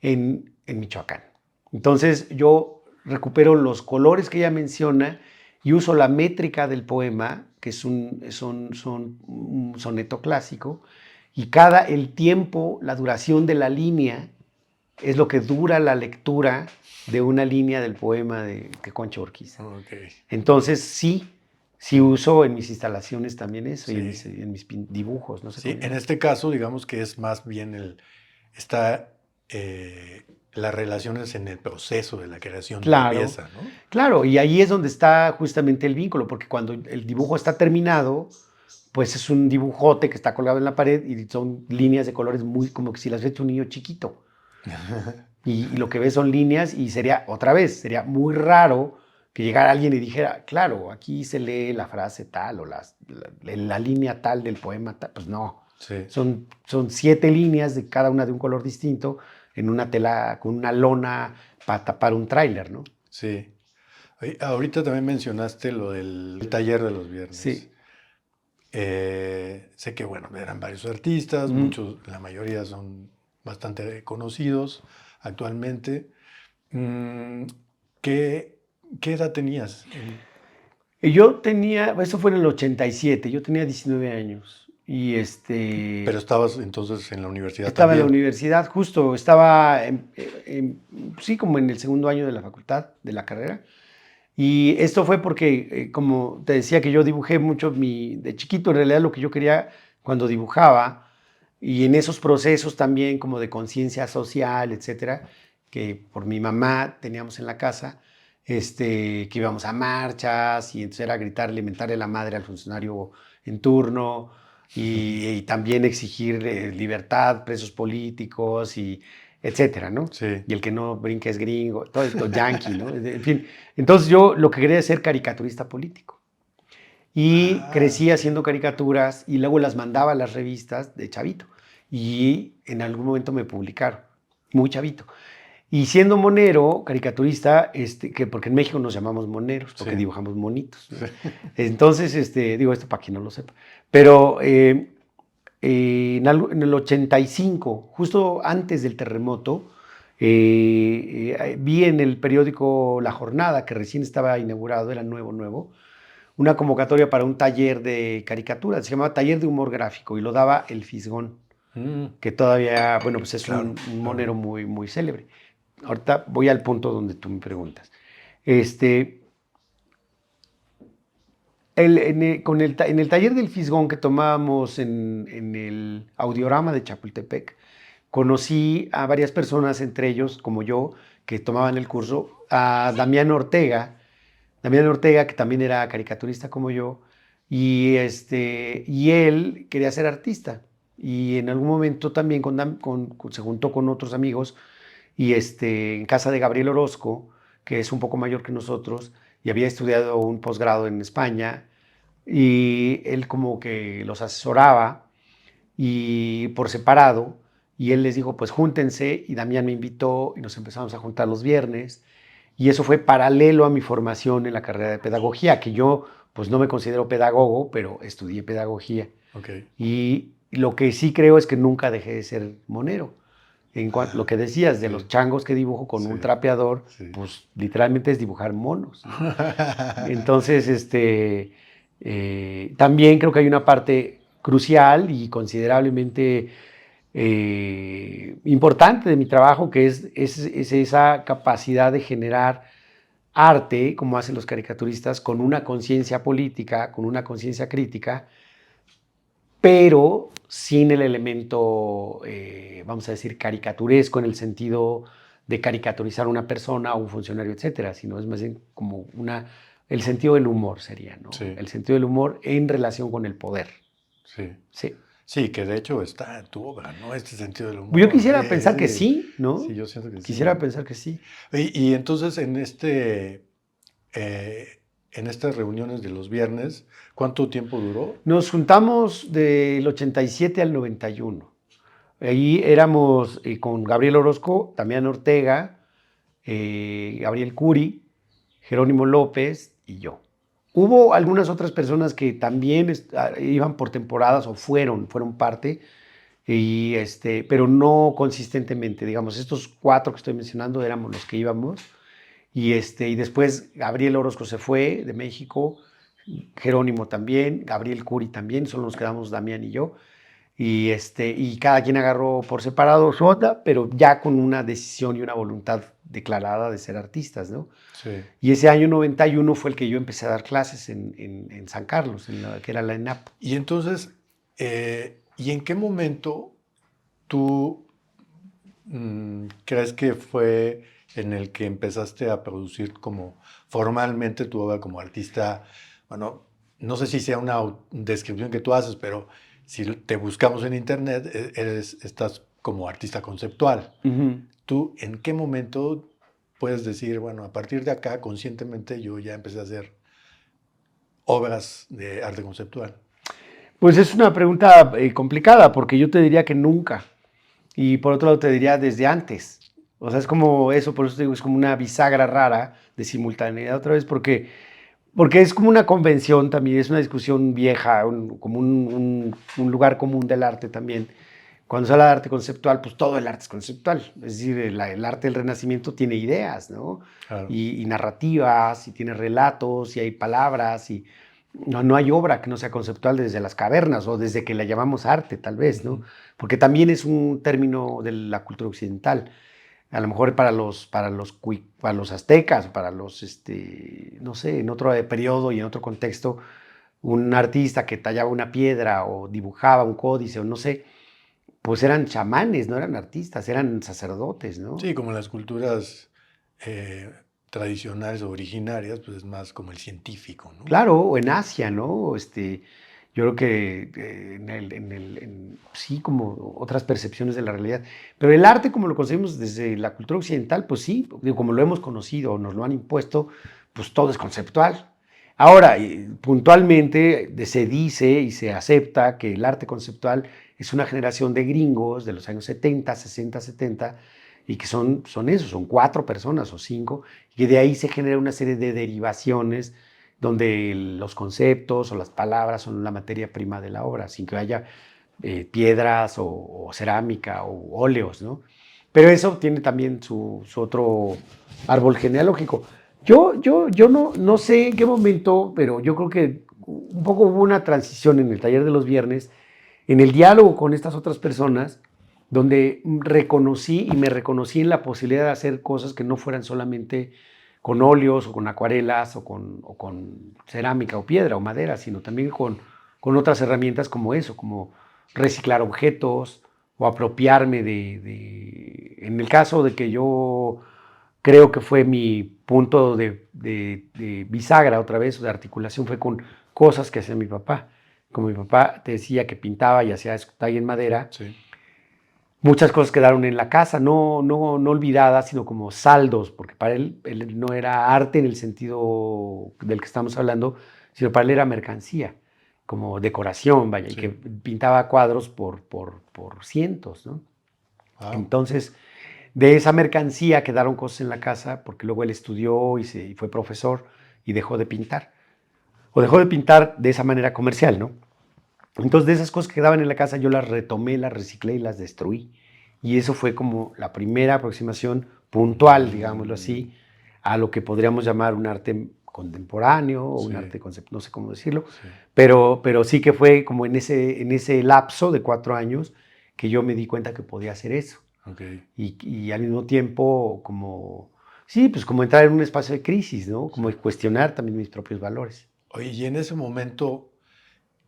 B: en Michoacán. Entonces yo recupero los colores que ella menciona y uso la métrica del poema, que es un soneto clásico, y el tiempo, la duración de la línea, es lo que dura la lectura de una línea del poema de Concha Urquiza.
A: Okay.
B: Entonces sí uso en mis instalaciones también eso,
A: Sí.
B: y en mis dibujos. No sé
A: sí, en este caso, digamos que es más bien las relaciones en el proceso de la creación de la pieza, ¿no?
B: Claro, y ahí es donde está justamente el vínculo, porque cuando el dibujo está terminado, pues es un dibujote que está colgado en la pared y son líneas de colores muy como que si las ve un niño chiquito. Y lo que ves son líneas y sería sería muy raro que llegara alguien y dijera, claro, aquí se lee la frase tal o la línea tal del poema tal. Pues no,
A: Sí.
B: son 7 líneas de cada una de un color distinto en una tela con una lona para tapar un tráiler, ¿no?
A: Sí. Ahorita también mencionaste lo del taller de los viernes.
B: Sí.
A: Sé que, bueno, eran varios artistas, muchos, la mayoría son bastante conocidos actualmente. ¿Qué edad tenías?
B: Yo tenía, eso fue en el 87, yo tenía 19 años. Y
A: Pero estabas entonces en la universidad
B: estaba
A: también.
B: en la universidad, justo, estaba, sí, como en el segundo año de la facultad, de la carrera. Y esto fue porque, como te decía, que yo dibujé mucho de chiquito, en realidad lo que yo quería cuando dibujaba, y en esos procesos también como de conciencia social, etcétera, que por mi mamá teníamos en la casa, que íbamos a marchas y entonces era gritarle, mentarle la madre al funcionario en turno y también exigir libertad, presos políticos y etcétera, ¿no?
A: Sí.
B: Y el que no brinque es gringo, todo esto, yankee, ¿no? En fin, entonces yo lo que quería es ser caricaturista político. Y crecí haciendo caricaturas y luego las mandaba a las revistas de chavito. Y en algún momento me publicaron, muy chavito. Y siendo monero, caricaturista, porque en México nos llamamos moneros, porque dibujamos monitos, ¿no? Entonces, digo esto para quien no lo sepa. Pero en el 85, justo antes del terremoto, vi en el periódico La Jornada, que recién estaba inaugurado, era nuevo, una convocatoria para un taller de caricatura, se llamaba Taller de Humor Gráfico y lo daba El Fisgón, que todavía, bueno, pues es
A: Claro,
B: un monero muy, muy célebre. Ahorita voy al punto donde tú me preguntas. Este, en el taller del Fisgón que tomábamos en el Audiorama de Chapultepec, conocí a varias personas, entre ellos, como yo, que tomaban el curso, a Damián Ortega, que también era caricaturista como yo, y él quería ser artista. Y en algún momento también se juntó con otros amigos y en casa de Gabriel Orozco, que es un poco mayor que nosotros, y había estudiado un posgrado en España, y él como que los asesoraba y por separado, y él les dijo, pues júntense, y Damián me invitó y nos empezamos a juntar los viernes, y eso fue paralelo a mi formación en la carrera de pedagogía, que yo pues no me considero pedagogo, pero estudié pedagogía.
A: Ok.
B: Y lo que sí creo es que nunca dejé de ser monero. En cuanto lo que decías de
A: Sí,
B: los changos que dibujo con un
A: sí,
B: trapeador,
A: sí.
B: pues literalmente es dibujar monos, ¿no? Entonces, también creo que hay una parte crucial y considerablemente importante de mi trabajo, que es esa capacidad de generar arte, como hacen los caricaturistas, con una conciencia política, con una conciencia crítica, pero sin el elemento, vamos a decir, caricaturesco en el sentido de caricaturizar a una persona o un funcionario, etcétera, sino es más bien como el sentido del humor sería, ¿no?
A: Sí,
B: El sentido del humor en relación con el poder.
A: sí.
B: Sí.
A: Sí, que de hecho está en tu obra, ¿no? Este sentido del
B: Yo
A: humor.
B: quisiera pensar que
A: Sí,
B: sí, ¿no?
A: sí, yo siento que
B: Quisiera
A: sí.
B: pensar que sí.
A: Y entonces en estas reuniones de los viernes, ¿cuánto tiempo duró?
B: Nos juntamos del 87 al 91. Ahí éramos con Gabriel Orozco, Damián Ortega, Gabriel Curi, Jerónimo López y yo. Hubo algunas otras personas que también iban por temporadas o fueron parte, pero no consistentemente. Digamos, estos cuatro que estoy mencionando éramos los que íbamos. Y después Gabriel Orozco se fue de México, Jerónimo también, Gabriel Curi también, solo nos quedamos Damián y yo. Y cada quien agarró por separado su onda, pero ya con una decisión y una voluntad declarada de ser artistas, ¿no?
A: Sí.
B: Y ese año 91 fue el que yo empecé a dar clases en San Carlos, que era la ENAP.
A: Y entonces, ¿y en qué momento tú crees que fue en el que empezaste a producir como formalmente tu obra como artista? Bueno, no sé si sea una descripción que tú haces, pero si te buscamos en internet, estás como artista conceptual.
B: Uh-huh.
A: ¿Tú en qué momento puedes decir, bueno, a partir de acá, conscientemente yo ya empecé a hacer obras de arte conceptual?
B: Pues es una pregunta complicada, porque yo te diría que nunca. Y por otro lado te diría desde antes. O sea, es como eso, por eso te digo, es como una bisagra rara de simultaneidad otra vez, porque es como una convención también, es una discusión vieja, como un lugar común del arte también. Cuando se habla de arte conceptual, pues todo el arte es conceptual. Es decir, el arte del Renacimiento tiene ideas, ¿no?
A: Claro.
B: Y narrativas, y tiene relatos, y hay palabras, y no hay obra que no sea conceptual desde las cavernas o desde que la llamamos arte, tal vez, ¿no? Porque también es un término de la cultura occidental. A lo mejor para los aztecas, para no sé, en otro periodo y en otro contexto, un artista que tallaba una piedra o dibujaba un códice o no sé, pues eran chamanes, no eran artistas, eran sacerdotes, ¿no?
A: Sí, como las culturas tradicionales o originarias, pues es más como el científico, ¿no?
B: Claro, o en Asia, ¿no? Yo creo que sí, como otras percepciones de la realidad. Pero el arte, como lo concebimos desde la cultura occidental, pues sí, como lo hemos conocido o nos lo han impuesto, pues todo es conceptual. Ahora, puntualmente se dice y se acepta que el arte conceptual es una generación de gringos de los años 70, 60, 70, y que son eso, son 4 personas o 5, y que de ahí se genera una serie de derivaciones donde los conceptos o las palabras son la materia prima de la obra, sin que haya piedras o cerámica o óleos, ¿no? Pero eso tiene también su otro árbol genealógico. Yo no sé en qué momento, pero yo creo que un poco hubo una transición en el taller de los viernes, en el diálogo con estas otras personas, donde reconocí y me reconocí en la posibilidad de hacer cosas que no fueran solamente con óleos o con acuarelas o con cerámica o piedra o madera, sino también con otras herramientas como eso, como reciclar objetos o apropiarme en el caso de que yo creo que fue mi punto de bisagra otra vez, o de articulación, fue con cosas que hacía mi papá. Como mi papá te decía que pintaba y hacía talla en madera,
A: Sí.
B: muchas cosas quedaron en la casa, no olvidadas, sino como saldos, porque para él no era arte en el sentido del que estamos hablando, sino para él era mercancía, como decoración, vaya, y que
A: Sí.
B: pintaba cuadros por cientos, ¿no?
A: Wow.
B: Entonces, de esa mercancía quedaron cosas en la casa, porque luego él estudió y fue profesor y dejó de pintar. O dejó de pintar de esa manera comercial, ¿no? Entonces, de esas cosas que quedaban en la casa, yo las retomé, las reciclé y las destruí. Y eso fue como la primera aproximación puntual, digámoslo así, a lo que podríamos llamar un arte contemporáneo o un
A: Sí,
B: arte conceptual, no sé cómo decirlo,
A: sí.
B: pero sí que fue como en ese lapso de 4 años que yo me di cuenta que podía hacer eso.
A: Ok.
B: Y al mismo tiempo como, sí, pues como entrar en un espacio de crisis, ¿no?
A: Sí.
B: Como cuestionar también mis propios valores.
A: Oye, y en ese momento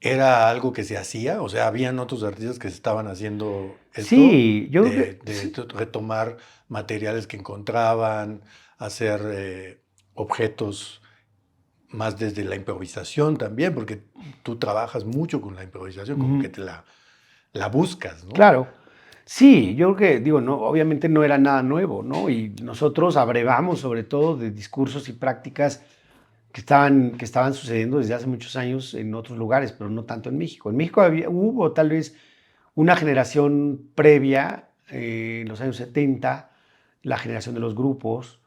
A: era algo que se hacía, o sea, habían otros artistas que estaban haciendo esto,
B: Sí, yo creo que
A: de
B: sí.
A: retomar materiales que encontraban, hacer objetos más desde la improvisación también, porque tú trabajas mucho con la improvisación, como que
B: Ujú.
A: la buscas, ¿no?
B: Claro. Sí, yo creo que, digo, no, obviamente no era nada nuevo, ¿no? Y nosotros abrevamos sobre todo de discursos y prácticas que estaban sucediendo desde hace muchos años en otros lugares, pero no tanto en México. En México hubo tal vez una generación previa, en los años 70, la generación de los grupos,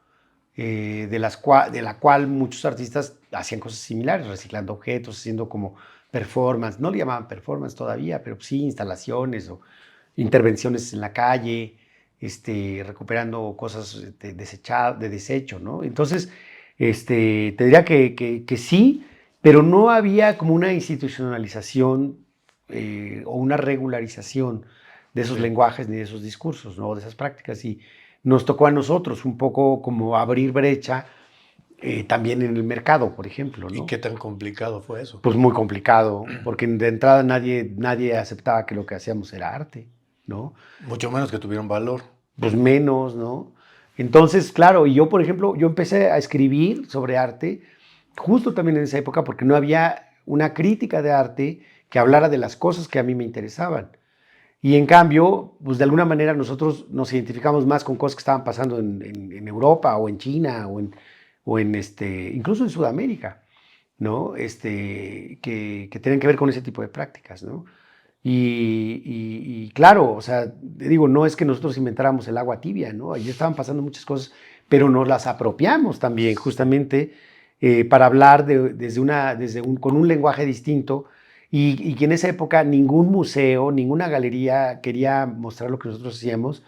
B: de la cual muchos artistas hacían cosas similares, reciclando objetos, haciendo como performance, no le llamaban performance todavía, pero sí instalaciones o intervenciones en la calle, recuperando cosas de desecho, ¿no? Entonces, te diría que sí, pero no había como una institucionalización o una regularización de esos
A: Sí.
B: lenguajes ni de esos discursos, ¿no? De esas prácticas. Y nos tocó a nosotros un poco como abrir brecha también en el mercado, por ejemplo,
A: ¿Y
B: ¿no?
A: qué tan complicado fue eso?
B: Pues muy complicado, porque de entrada nadie aceptaba que lo que hacíamos era arte, ¿no?
A: Mucho menos que tuvieron valor.
B: Pues menos, ¿no? Entonces, claro, y yo, por ejemplo, yo empecé a escribir sobre arte justo también en esa época porque no había una crítica de arte que hablara de las cosas que a mí me interesaban. Y en cambio, pues de alguna manera nosotros nos identificamos más con cosas que estaban pasando en Europa o en China o incluso en Sudamérica, ¿no? Que tienen que ver con ese tipo de prácticas, ¿no? Y claro, o sea, te digo, no es que nosotros inventáramos el agua tibia, ¿no? Allí estaban pasando muchas cosas, pero nos las apropiamos también, justamente, para hablar con un lenguaje distinto y que en esa época ningún museo, ninguna galería quería mostrar lo que nosotros hacíamos.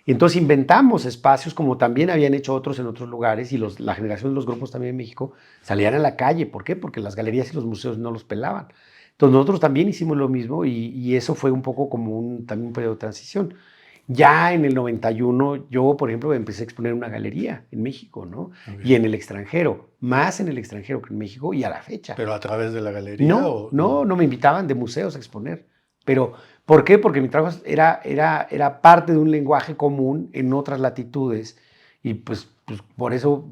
B: Entonces inventamos espacios como también habían hecho otros en otros lugares y la generación de los grupos también en México salían a la calle. ¿Por qué? Porque las galerías y los museos no los pelaban. Entonces nosotros también hicimos lo mismo y eso fue un poco como también un periodo de transición. Ya en el 91 yo, por ejemplo, empecé a exponer en una galería en México, ¿no? Y
A: Ok.
B: en el extranjero, más en el extranjero que en México y a la fecha.
A: ¿Pero a través de la galería
B: No,
A: o
B: no,
A: no?
B: no me invitaban de museos a exponer. Pero, ¿por qué? Porque mi trabajo era parte de un lenguaje común en otras latitudes. Y pues por eso,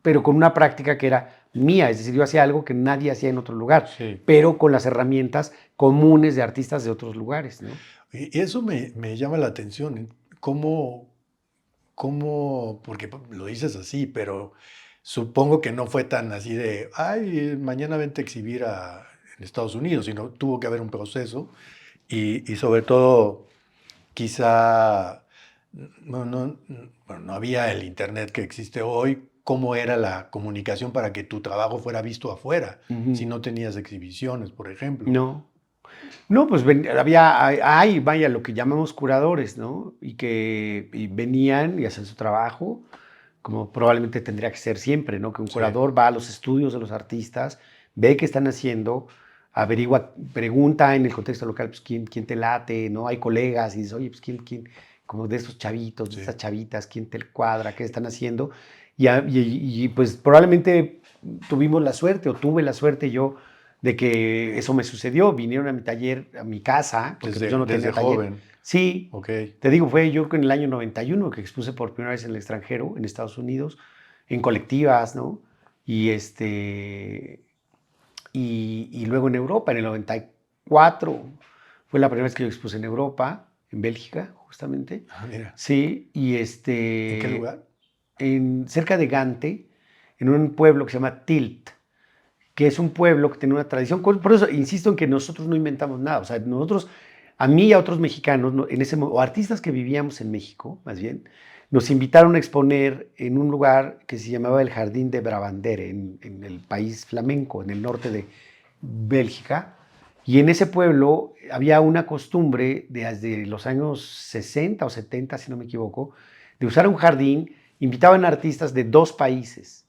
B: pero con una práctica que era mía, es decir, yo hacía algo que nadie hacía en otro lugar,
A: Sí.
B: pero con las herramientas comunes de artistas de otros lugares, ¿no?
A: Y eso me llama la atención. ¿Cómo? Porque lo dices así, pero supongo que no fue tan así de, ay, mañana vente a exhibir en Estados Unidos, sino tuvo que haber un proceso y sobre todo quizá bueno, no había el internet que existe hoy. ¿Cómo era la comunicación para que tu trabajo fuera visto afuera? Si
B: Ujú.
A: no tenías exhibiciones, por ejemplo.
B: No. No, pues vaya, lo que llamamos curadores, ¿no? Y venían y hacían su trabajo, como probablemente tendría que ser siempre, ¿no? Que un
A: Sí.
B: curador va a los estudios de los artistas, ve qué están haciendo, averigua, pregunta en el contexto local, pues, ¿quién te late? ¿No? Hay colegas y dices, oye, pues, ¿quién? Como de estos chavitos, de
A: Sí.
B: estas chavitas, ¿quién te cuadra? ¿Qué están haciendo? Y pues probablemente tuvimos la suerte, o tuve la suerte yo, de que eso me sucedió. Vinieron a mi taller, a mi casa, porque
A: Desde,
B: yo no
A: desde
B: tenía taller.
A: joven.
B: Sí,
A: Ok.
B: te digo, fue yo en el año 91 que expuse por primera vez en el extranjero, en Estados Unidos, en colectivas, ¿no? Y, y luego en Europa, en el 94, fue la primera vez que yo expuse en Europa, en Bélgica, justamente.
A: Ah, mira.
B: Sí, y
A: ¿En qué lugar?
B: cerca de Gante, en un pueblo que se llama Tilt, que es un pueblo que tiene una tradición. Por eso insisto en que nosotros no inventamos nada. O sea, nosotros, a mí y a otros mexicanos, o artistas que vivíamos en México, más bien, nos invitaron a exponer en un lugar que se llamaba el Jardín de Brabandere, en el país flamenco, en el norte de Bélgica. Y en ese pueblo había una costumbre desde los años 60 o 70, si no me equivoco, de usar un jardín. Invitaban artistas de 2 países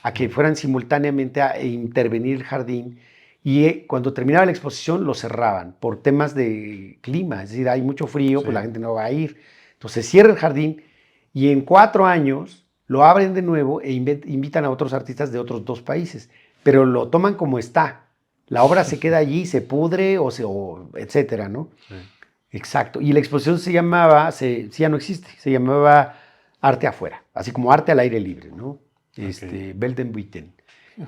B: a que fueran simultáneamente a intervenir el jardín, y cuando terminaba la exposición lo cerraban por temas de clima, es decir, hay mucho frío, pues la
A: Sí.
B: gente no va a ir. Entonces cierra el jardín y en 4 años lo abren de nuevo e invitan a otros artistas de otros 2 países, pero lo toman como está. La obra se queda allí, se pudre o etcétera, ¿no?
A: Sí.
B: Exacto. Y la exposición se llamaba, sí, ya no existe, se llamaba Arte Afuera, así como arte al aire libre, ¿no? Weltenbuiten.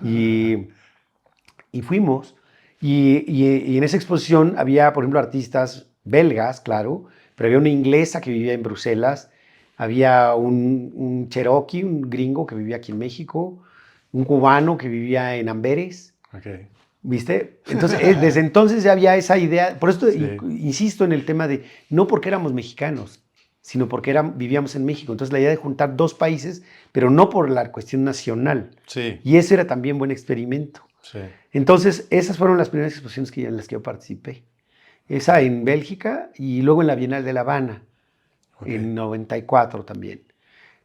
B: Y fuimos, y en esa exposición había, por ejemplo, artistas belgas, claro, pero había una inglesa que vivía en Bruselas, había un cherokee, un gringo que vivía aquí en México, un cubano que vivía en Amberes,
A: Ok.
B: ¿viste? Entonces, desde entonces ya había esa idea. Por esto
A: Sí.
B: insisto en el tema de, no porque éramos mexicanos, sino porque vivíamos en México. Entonces la idea de juntar 2 países, pero no por la cuestión nacional.
A: Sí.
B: Y ese era también buen experimento.
A: Sí.
B: Entonces, esas fueron las primeras exposiciones en las que yo participé. Esa en Bélgica y luego en la Bienal de La Habana,
A: Ok.
B: en 94 también.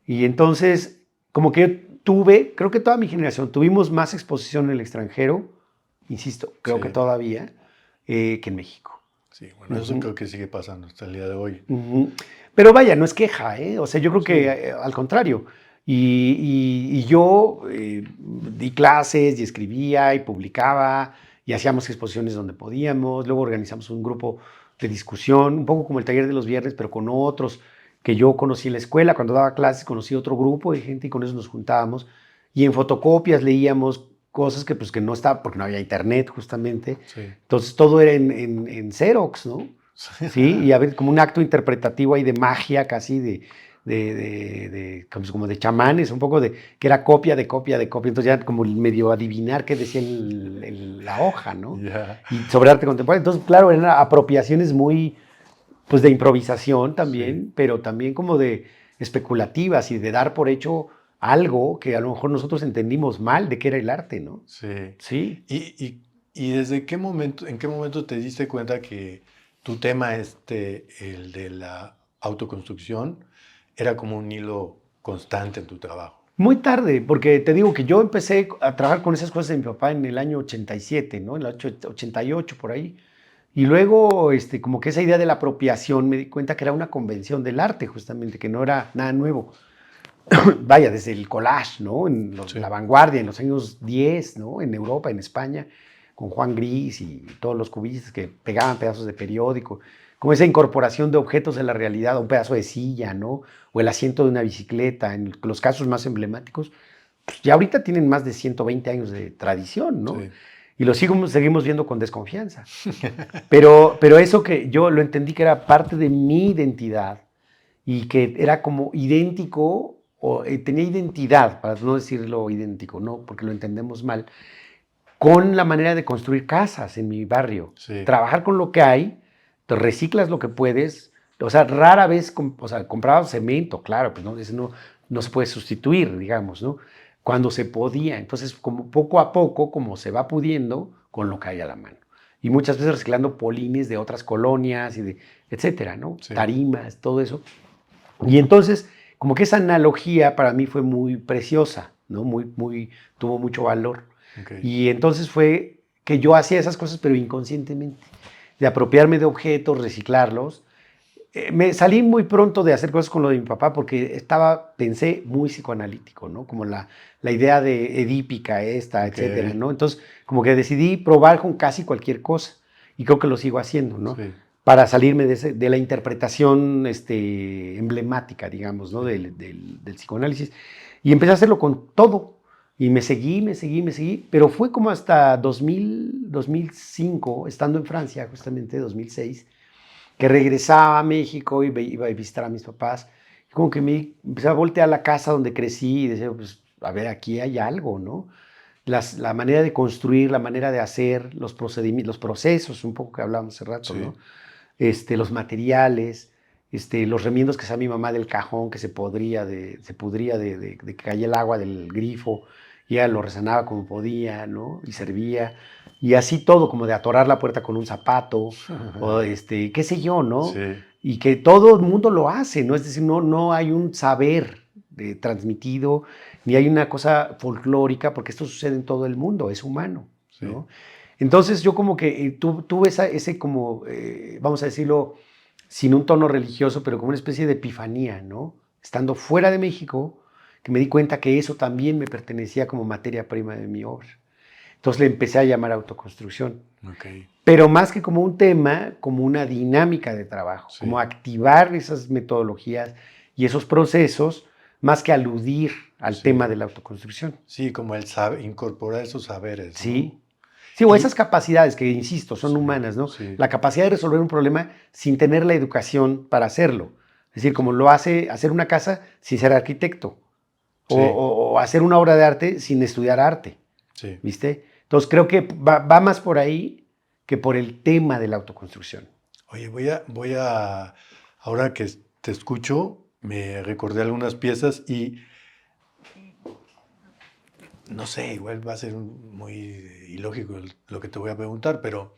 B: Y entonces, como que yo tuve, creo que toda mi generación, tuvimos más exposición en el extranjero, insisto, creo que
A: Sí.
B: todavía, que en México.
A: Sí, bueno, eso creo que sigue pasando hasta el día de hoy.
B: Pero vaya, no es queja, ¿eh? O sea, yo creo
A: Sí.
B: que al contrario. Y yo di clases y escribía y publicaba y hacíamos exposiciones donde podíamos. Luego organizamos un grupo de discusión, un poco como el taller de los viernes, pero con otros que yo conocí en la escuela. Cuando daba clases conocí otro grupo de gente y con eso nos juntábamos. Y en fotocopias leíamos cosas que, pues, que no estaba, porque no había internet justamente.
A: Sí.
B: Entonces todo era en Xerox, ¿no? Sí, y a ver, como un acto interpretativo ahí de magia casi, como de chamanes, un poco de que era copia de copia de copia, entonces ya como medio adivinar qué decía la hoja, ¿no?
A: Ya.
B: Y sobre arte contemporáneo. Entonces, claro, eran apropiaciones muy, pues de improvisación también,
A: Sí.
B: pero también como de especulativas y de dar por hecho algo que a lo mejor nosotros entendimos mal de qué era el arte, ¿no?
A: Sí.
B: Sí.
A: ¿Y desde qué momento, en qué momento te diste cuenta que tu tema, el de la autoconstrucción, era como un hilo constante en tu trabajo?
B: Muy tarde, porque te digo que yo empecé a trabajar con esas cosas de mi papá en el año 87, ¿no? En el 88, por ahí. Y luego, como que esa idea de la apropiación, me di cuenta que era una convención del arte, justamente, que no era nada nuevo. Vaya, desde el collage, ¿no?
A: Sí.
B: La vanguardia, en los años 10, ¿no? En Europa, en España, con Juan Gris y todos los cubistas que pegaban pedazos de periódico, como esa incorporación de objetos de la realidad, un pedazo de silla, ¿no? O el asiento de una bicicleta, en los casos más emblemáticos, pues ya ahorita tienen más de 120 años de tradición, ¿no?
A: Sí.
B: Y lo seguimos viendo con desconfianza. Pero eso que yo lo entendí que era parte de mi identidad y que era como idéntico, o tenía identidad, para no decirlo idéntico, no, porque lo entendemos mal, con la manera de construir casas en mi barrio.
A: Sí.
B: Trabajar con lo que hay, te reciclas lo que puedes. O sea, rara vez, compraba cemento, claro, pues no, ese no se puede sustituir, digamos, ¿no? Cuando se podía. Entonces, como poco a poco, como se va pudiendo, con lo que hay a la mano. Y muchas veces reciclando polines de otras colonias, etcétera, ¿no?
A: Sí.
B: Tarimas, todo eso. Y entonces, como que esa analogía para mí fue muy preciosa, ¿no? Tuvo mucho valor.
A: Okay.
B: Y entonces fue que yo hacía esas cosas, pero inconscientemente, de apropiarme de objetos, reciclarlos. Me salí muy pronto de hacer cosas con lo de mi papá porque pensé muy psicoanalítico, ¿no? Como la idea de edípica esta, etcétera, ¿no? Entonces, como que decidí probar con casi cualquier cosa y creo que lo sigo haciendo, ¿no?
A: Sí.
B: Para salirme de la interpretación emblemática, digamos, ¿no?
A: Sí.
B: Del psicoanálisis. Y empecé a hacerlo con todo. Y me seguí, pero fue como hasta 2005, estando en Francia, justamente 2006, que regresaba a México y iba a visitar a mis papás. Como que me empecé a voltear a la casa donde crecí y decía, pues, a ver, aquí hay algo, ¿no? La manera de construir, la manera de hacer, los procedimientos, los procesos, un poco que hablábamos hace rato,
A: Sí.
B: ¿no? Los materiales, los remiendos que hacía mi mamá del cajón que se pudría de que caía el agua del grifo, y ella lo resanaba como podía, ¿no? Y servía. Y así todo, como de atorar la puerta con un zapato, o qué sé yo, ¿no?
A: Sí.
B: Y que todo el mundo lo hace, ¿no? Es decir, no hay un saber transmitido, ni hay una cosa folclórica, porque esto sucede en todo el mundo, es humano,
A: Sí.
B: ¿no? Entonces yo como que tuve ese como, vamos a decirlo, sin un tono religioso, pero como una especie de epifanía, ¿no? Estando fuera de México, que me di cuenta que eso también me pertenecía como materia prima de mi obra. Entonces le empecé a llamar autoconstrucción.
A: Okay.
B: Pero más que como un tema, como una dinámica de trabajo,
A: Sí.
B: como activar esas metodologías y esos procesos, más que aludir al tema de la autoconstrucción.
A: Sí, como incorporar esos saberes, ¿no?
B: Sí. Sí, o esas capacidades que, insisto, son
A: Sí,
B: humanas, ¿no?
A: sí.
B: La capacidad de resolver un problema sin tener la educación para hacerlo. Es decir, como lo hace hacer una casa sin ser arquitecto.
A: Sí.
B: O hacer una obra de arte sin estudiar arte.
A: Sí.
B: ¿Viste? Entonces creo que va más por ahí que por el tema de la autoconstrucción.
A: Oye, ahora que te escucho, me recordé algunas piezas y no sé, igual va a ser muy ilógico lo que te voy a preguntar, pero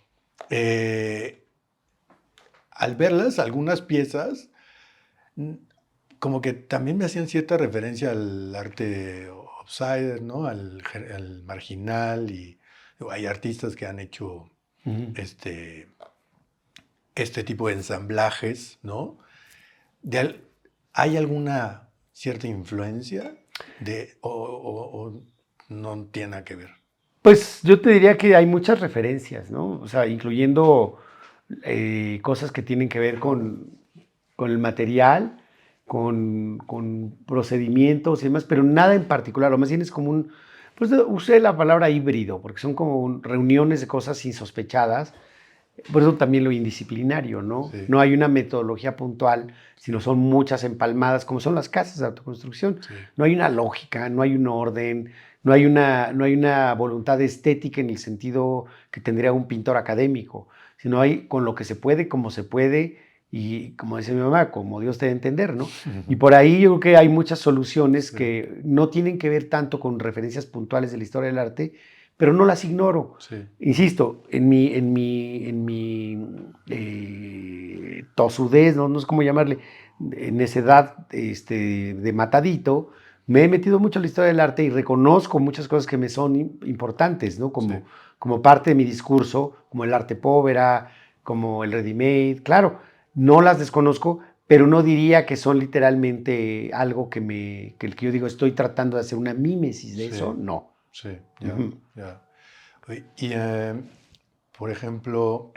A: al verlas, algunas piezas, como que también me hacían cierta referencia al arte outsider, ¿no? Al marginal, y hay artistas que han hecho
B: Uh-huh.
A: este tipo de ensamblajes, ¿no? ¿Hay alguna cierta influencia o no tiene nada que ver?
B: Pues yo te diría que hay muchas referencias, ¿no? O sea, incluyendo cosas que tienen que ver con el material, con procedimientos y demás, pero nada en particular. O más bien es como pues usé la palabra híbrido, porque son como reuniones de cosas insospechadas. Por eso también lo indisciplinario, ¿no?
A: Sí.
B: No hay una metodología puntual, sino son muchas empalmadas, como son las casas de autoconstrucción.
A: Sí.
B: No hay una lógica, no hay un orden, no hay una voluntad estética en el sentido que tendría un pintor académico, sino hay con lo que se puede, como se puede, y como decía mi mamá, como Dios te debe entender, ¿no? Y por ahí yo creo que hay muchas soluciones
A: Sí.
B: que no tienen que ver tanto con referencias puntuales de la historia del arte, pero no las ignoro.
A: Sí.
B: Insisto, en mi tosudez, no sé cómo llamarle, necedad de matadito, me he metido mucho en la historia del arte y reconozco muchas cosas que me son importantes, ¿no?
A: Sí.
B: Como parte de mi discurso, como el arte povera, como el ready-made. Claro, no las desconozco, pero no diría que son literalmente algo que yo digo, estoy tratando de hacer una mímesis de
A: Sí.
B: eso, no.
A: Sí, ya,
B: Ujú.
A: ya. Y, por ejemplo,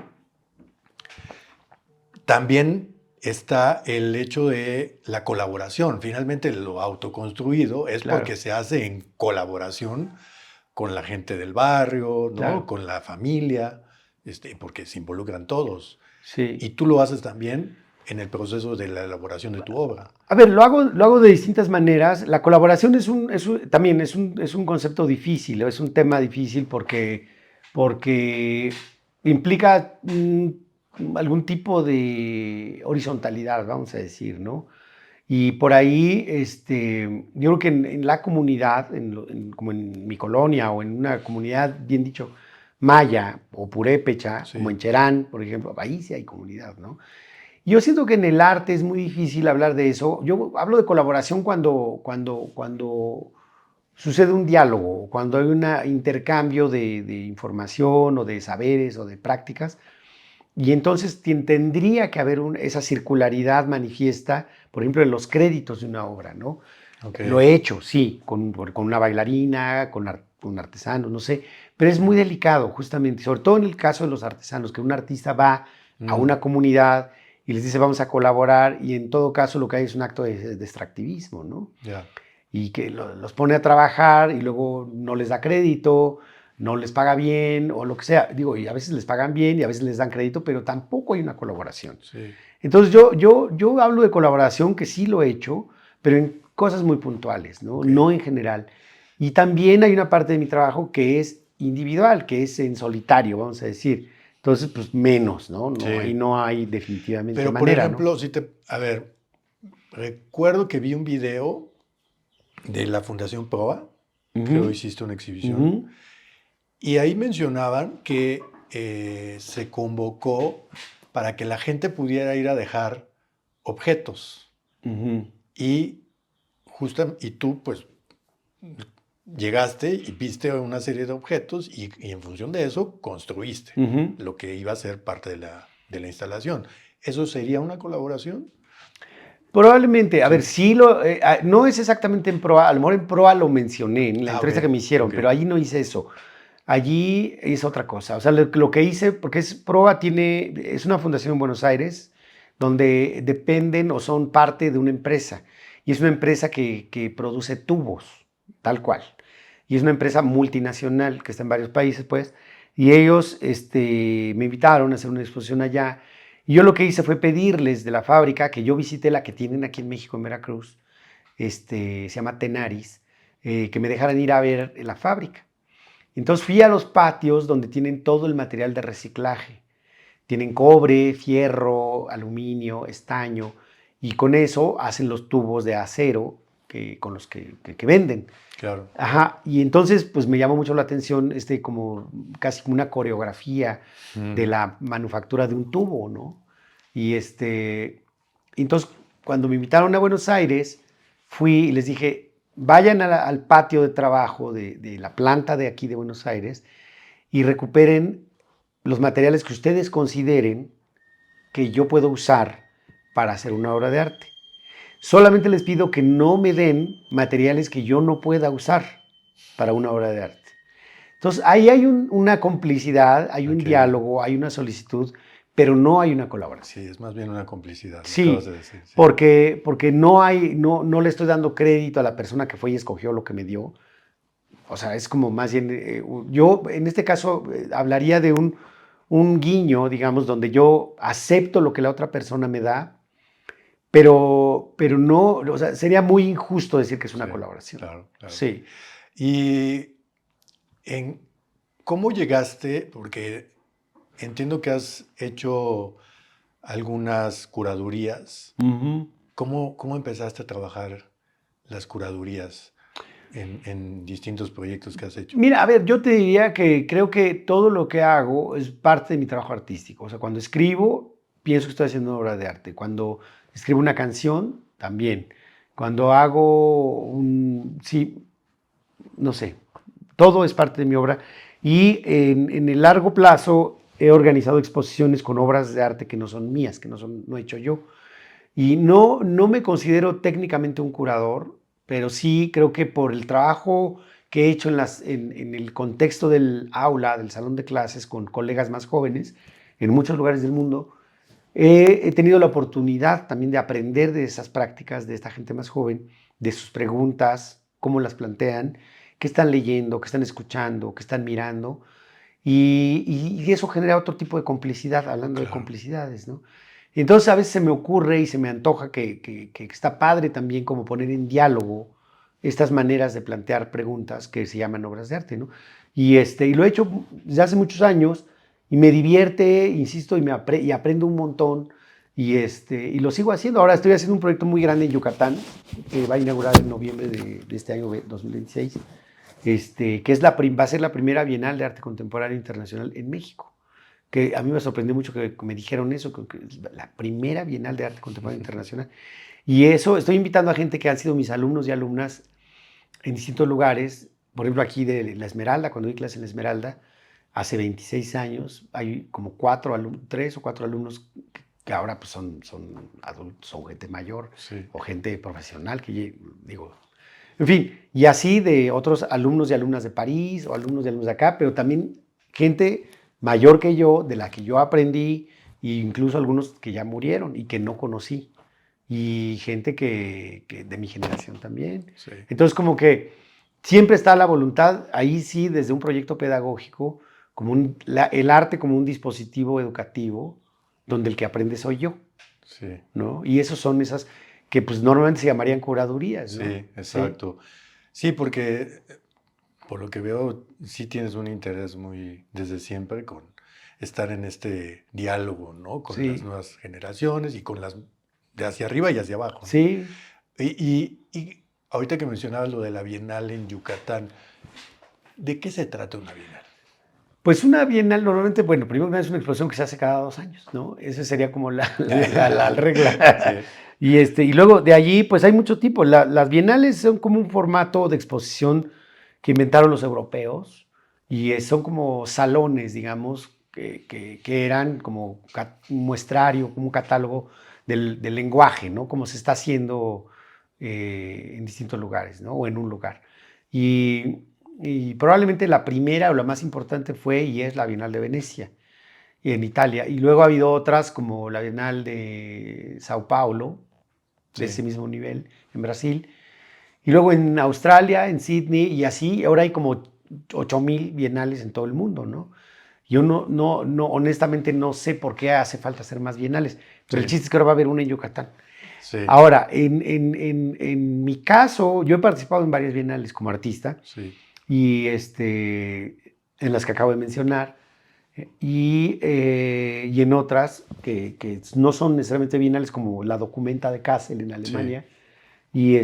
A: también está el hecho de la colaboración. Finalmente, lo autoconstruido es
B: Claro.
A: porque se hace en colaboración con la gente del barrio, ¿no?
B: Claro.
A: Con la familia, porque se involucran todos.
B: Sí.
A: Y tú lo haces también en el proceso de la elaboración de tu obra.
B: A ver, lo hago de distintas maneras. La colaboración también es un concepto difícil, es un tema difícil porque implica algún tipo de horizontalidad, vamos a decir, ¿no? Y por ahí, yo creo que en la comunidad, como en mi colonia o en una comunidad, bien dicho, maya o purépecha,
A: Sí.
B: como en Cherán, por ejemplo, ahí sí hay comunidad, ¿no? Yo siento que en el arte es muy difícil hablar de eso. Yo hablo de colaboración cuando sucede un diálogo, cuando hay un intercambio de información o de saberes o de prácticas. Y entonces tendría que haber esa circularidad manifiesta, por ejemplo, en los créditos de una obra, ¿no?
A: Okay.
B: Lo he hecho, sí, con una bailarina, con artesanos, no sé, pero es muy delicado, justamente, sobre todo en el caso de los artesanos, que un artista va a una comunidad y les dice vamos a colaborar, y en todo caso lo que hay es un acto de extractivismo, ¿no?
A: Yeah.
B: Y que los pone a trabajar y luego no les da crédito, no les paga bien o lo que sea. Digo, y a veces les pagan bien y a veces les dan crédito, pero tampoco hay una colaboración.
A: Sí.
B: Entonces yo hablo de colaboración, que sí lo he hecho, pero en cosas muy puntuales, ¿no?
A: Okay.
B: No en general. Y también hay una parte de mi trabajo que es individual, que es en solitario, vamos a decir. Entonces, pues menos, ¿no?
A: Sí.
B: Ahí no hay definitivamente
A: pero,
B: manera,
A: por ejemplo,
B: ¿no?
A: si a ver, recuerdo que vi un video de la Fundación Proa, que hoy hiciste una exhibición, y ahí mencionaban que se convocó para que la gente pudiera ir a dejar objetos. Y tú, pues, llegaste y viste una serie de objetos y en función de eso construiste lo que iba a ser parte de la instalación. ¿Eso sería una colaboración?
B: Probablemente, a
A: Sí.
B: ver, sí no es exactamente en Proa, a lo mejor en Proa lo mencioné en la entrevista
A: Ok,
B: que me hicieron,
A: ok.
B: pero allí no hice eso. Allí es otra cosa. O sea, lo que hice, porque Proa es una fundación en Buenos Aires donde dependen o son parte de una empresa. Y es una empresa que produce tubos, tal cual. Y es una empresa multinacional que está en varios países, pues. Y ellos me invitaron a hacer una exposición allá. Y yo lo que hice fue pedirles de la fábrica, que yo visité la que tienen aquí en México, en Veracruz, se llama Tenaris, que me dejaran ir a ver la fábrica. Entonces fui a los patios donde tienen todo el material de reciclaje. Tienen cobre, fierro, aluminio, estaño, y con eso hacen los tubos de acero con los que venden.
A: Claro.
B: Ajá, y entonces pues me llamó mucho la atención como casi como una coreografía de la manufactura de un tubo, ¿no? Y entonces cuando me invitaron a Buenos Aires, fui y les dije, vayan al patio de trabajo de la planta de aquí de Buenos Aires y recuperen los materiales que ustedes consideren que yo puedo usar para hacer una obra de arte. Solamente les pido que no me den materiales que yo no pueda usar para una obra de arte. Entonces, ahí hay una complicidad, hay un diálogo, hay una solicitud, pero no hay una colaboración.
A: Sí, es más bien una complicidad,
B: Sí,
A: acabas de decir. Sí.
B: Porque no le estoy dando crédito a la persona que fue y escogió lo que me dio. O sea, es como más bien, yo en este caso hablaría de un guiño, digamos, donde yo acepto lo que la otra persona me da, pero no, o sea, sería muy injusto decir que es una colaboración.
A: Claro, claro.
B: Sí.
A: Y ¿cómo llegaste? Porque entiendo que has hecho algunas curadurías. ¿Cómo empezaste a trabajar las curadurías en distintos proyectos que has hecho?
B: Mira, a ver, yo te diría que creo que todo lo que hago es parte de mi trabajo artístico. O sea, cuando escribo, pienso que estoy haciendo una obra de arte. Cuando escribo una canción, también. Cuando hago sí, no sé, todo es parte de mi obra. Y en el largo plazo he organizado exposiciones con obras de arte que no son mías, que no he hecho yo. Y no me considero técnicamente un curador, pero sí creo que por el trabajo que he hecho en el contexto del aula, del salón de clases con colegas más jóvenes en muchos lugares del mundo, he tenido la oportunidad también de aprender de esas prácticas de esta gente más joven, de sus preguntas, cómo las plantean, qué están leyendo, qué están escuchando, qué están mirando. Y eso genera otro tipo de complicidad, hablando de complicidades, ¿no? Y entonces a veces se me ocurre y se me antoja que está padre también como poner en diálogo estas maneras de plantear preguntas que se llaman obras de arte, ¿no? Y lo he hecho desde hace muchos años y me divierte, insisto, y aprendo un montón y lo sigo haciendo. Ahora estoy haciendo un proyecto muy grande en Yucatán que va a inaugurar en noviembre de este año 2026. Que va a ser la primera Bienal de Arte Contemporáneo Internacional en México. que a mí me sorprendió mucho que me dijeron eso, que es la primera Bienal de Arte Contemporáneo Internacional. Y eso, estoy invitando a gente que han sido mis alumnos y alumnas en distintos lugares. Por ejemplo, aquí de La Esmeralda, cuando di clase en La Esmeralda, hace 26 años, hay como 3 o 4 alumnos que ahora pues son adultos, son gente mayor,
A: Sí.
B: o gente profesional, que digo, en fin, y así de otros alumnos y alumnas de París, o alumnos y alumnos de acá, pero también gente mayor que yo, de la que yo aprendí, e incluso algunos que ya murieron y que no conocí, y gente que de mi generación también.
A: Sí.
B: Entonces, como que siempre está la voluntad, ahí sí, desde un proyecto pedagógico, como el arte como un dispositivo educativo, donde el que aprende soy yo,
A: Sí.
B: ¿no? Y esos son esas que pues normalmente se llamarían curadurías, ¿no?
A: Sí, exacto. Sí, porque por lo que veo, sí tienes un interés muy desde siempre con estar en este diálogo, ¿no? Con las
B: Sí,
A: nuevas generaciones y con las de hacia arriba y hacia abajo, ¿no?
B: sí.
A: Y ahorita que mencionabas lo de la Bienal en Yucatán, ¿de qué se trata una Bienal?
B: Pues una bienal normalmente, bueno, primero que nada es una exposición que se hace cada 2 años, ¿no? Esa sería como la regla.
A: Sí,
B: Y luego de allí, pues hay mucho tipo. Las bienales son como un formato de exposición que inventaron los europeos y son como salones, digamos, que eran como un muestrario, como un catálogo del lenguaje, ¿no? Como se está haciendo en distintos lugares, ¿no? O en un lugar. Y probablemente la primera o la más importante fue y es la Bienal de Venecia, en Italia. Y luego ha habido otras como la Bienal de Sao Paulo, de ese
A: sí,
B: mismo nivel, en Brasil. Y luego en Australia, en Sydney, y así. Ahora hay como 8,000 bienales en todo el mundo, ¿no? Yo honestamente no sé por qué hace falta hacer más bienales, pero el
A: sí,
B: chiste es que ahora va a haber una en Yucatán.
A: sí,
B: Ahora, en mi caso, yo he participado en varias bienales como artista
A: sí,
B: y en las que acabo de mencionar, y en otras que no son necesariamente bienales, como la Documenta de Kassel en
A: sí,
B: Alemania, y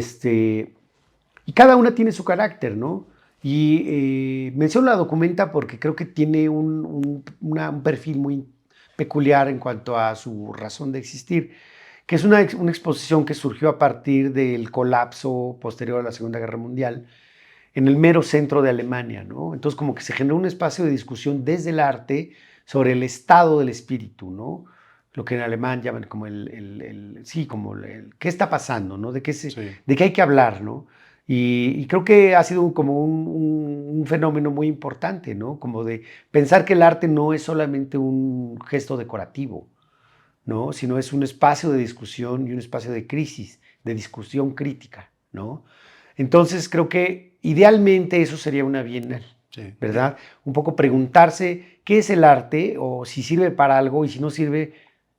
B: cada una tiene su carácter, ¿no? Y menciono la Documenta porque creo que tiene un perfil muy peculiar en cuanto a su razón de existir, que es una exposición que surgió a partir del colapso posterior a la Segunda Guerra Mundial en el mero centro de Alemania, ¿no? Entonces como que se generó un espacio de discusión desde el arte sobre el estado del espíritu, ¿no? Lo que en alemán llaman como sí, como ¿qué está pasando, ¿no?
A: sí,
B: De qué hay que hablar, ¿no? Y creo que ha sido como un fenómeno muy importante, ¿no? Como de pensar que el arte no es solamente un gesto decorativo, ¿no? Sino es un espacio de discusión y un espacio de crisis, de discusión crítica, ¿no? Entonces creo que idealmente eso sería una bienal,
A: sí.
B: ¿verdad? Un poco preguntarse qué es el arte o si sirve para algo y si no sirve,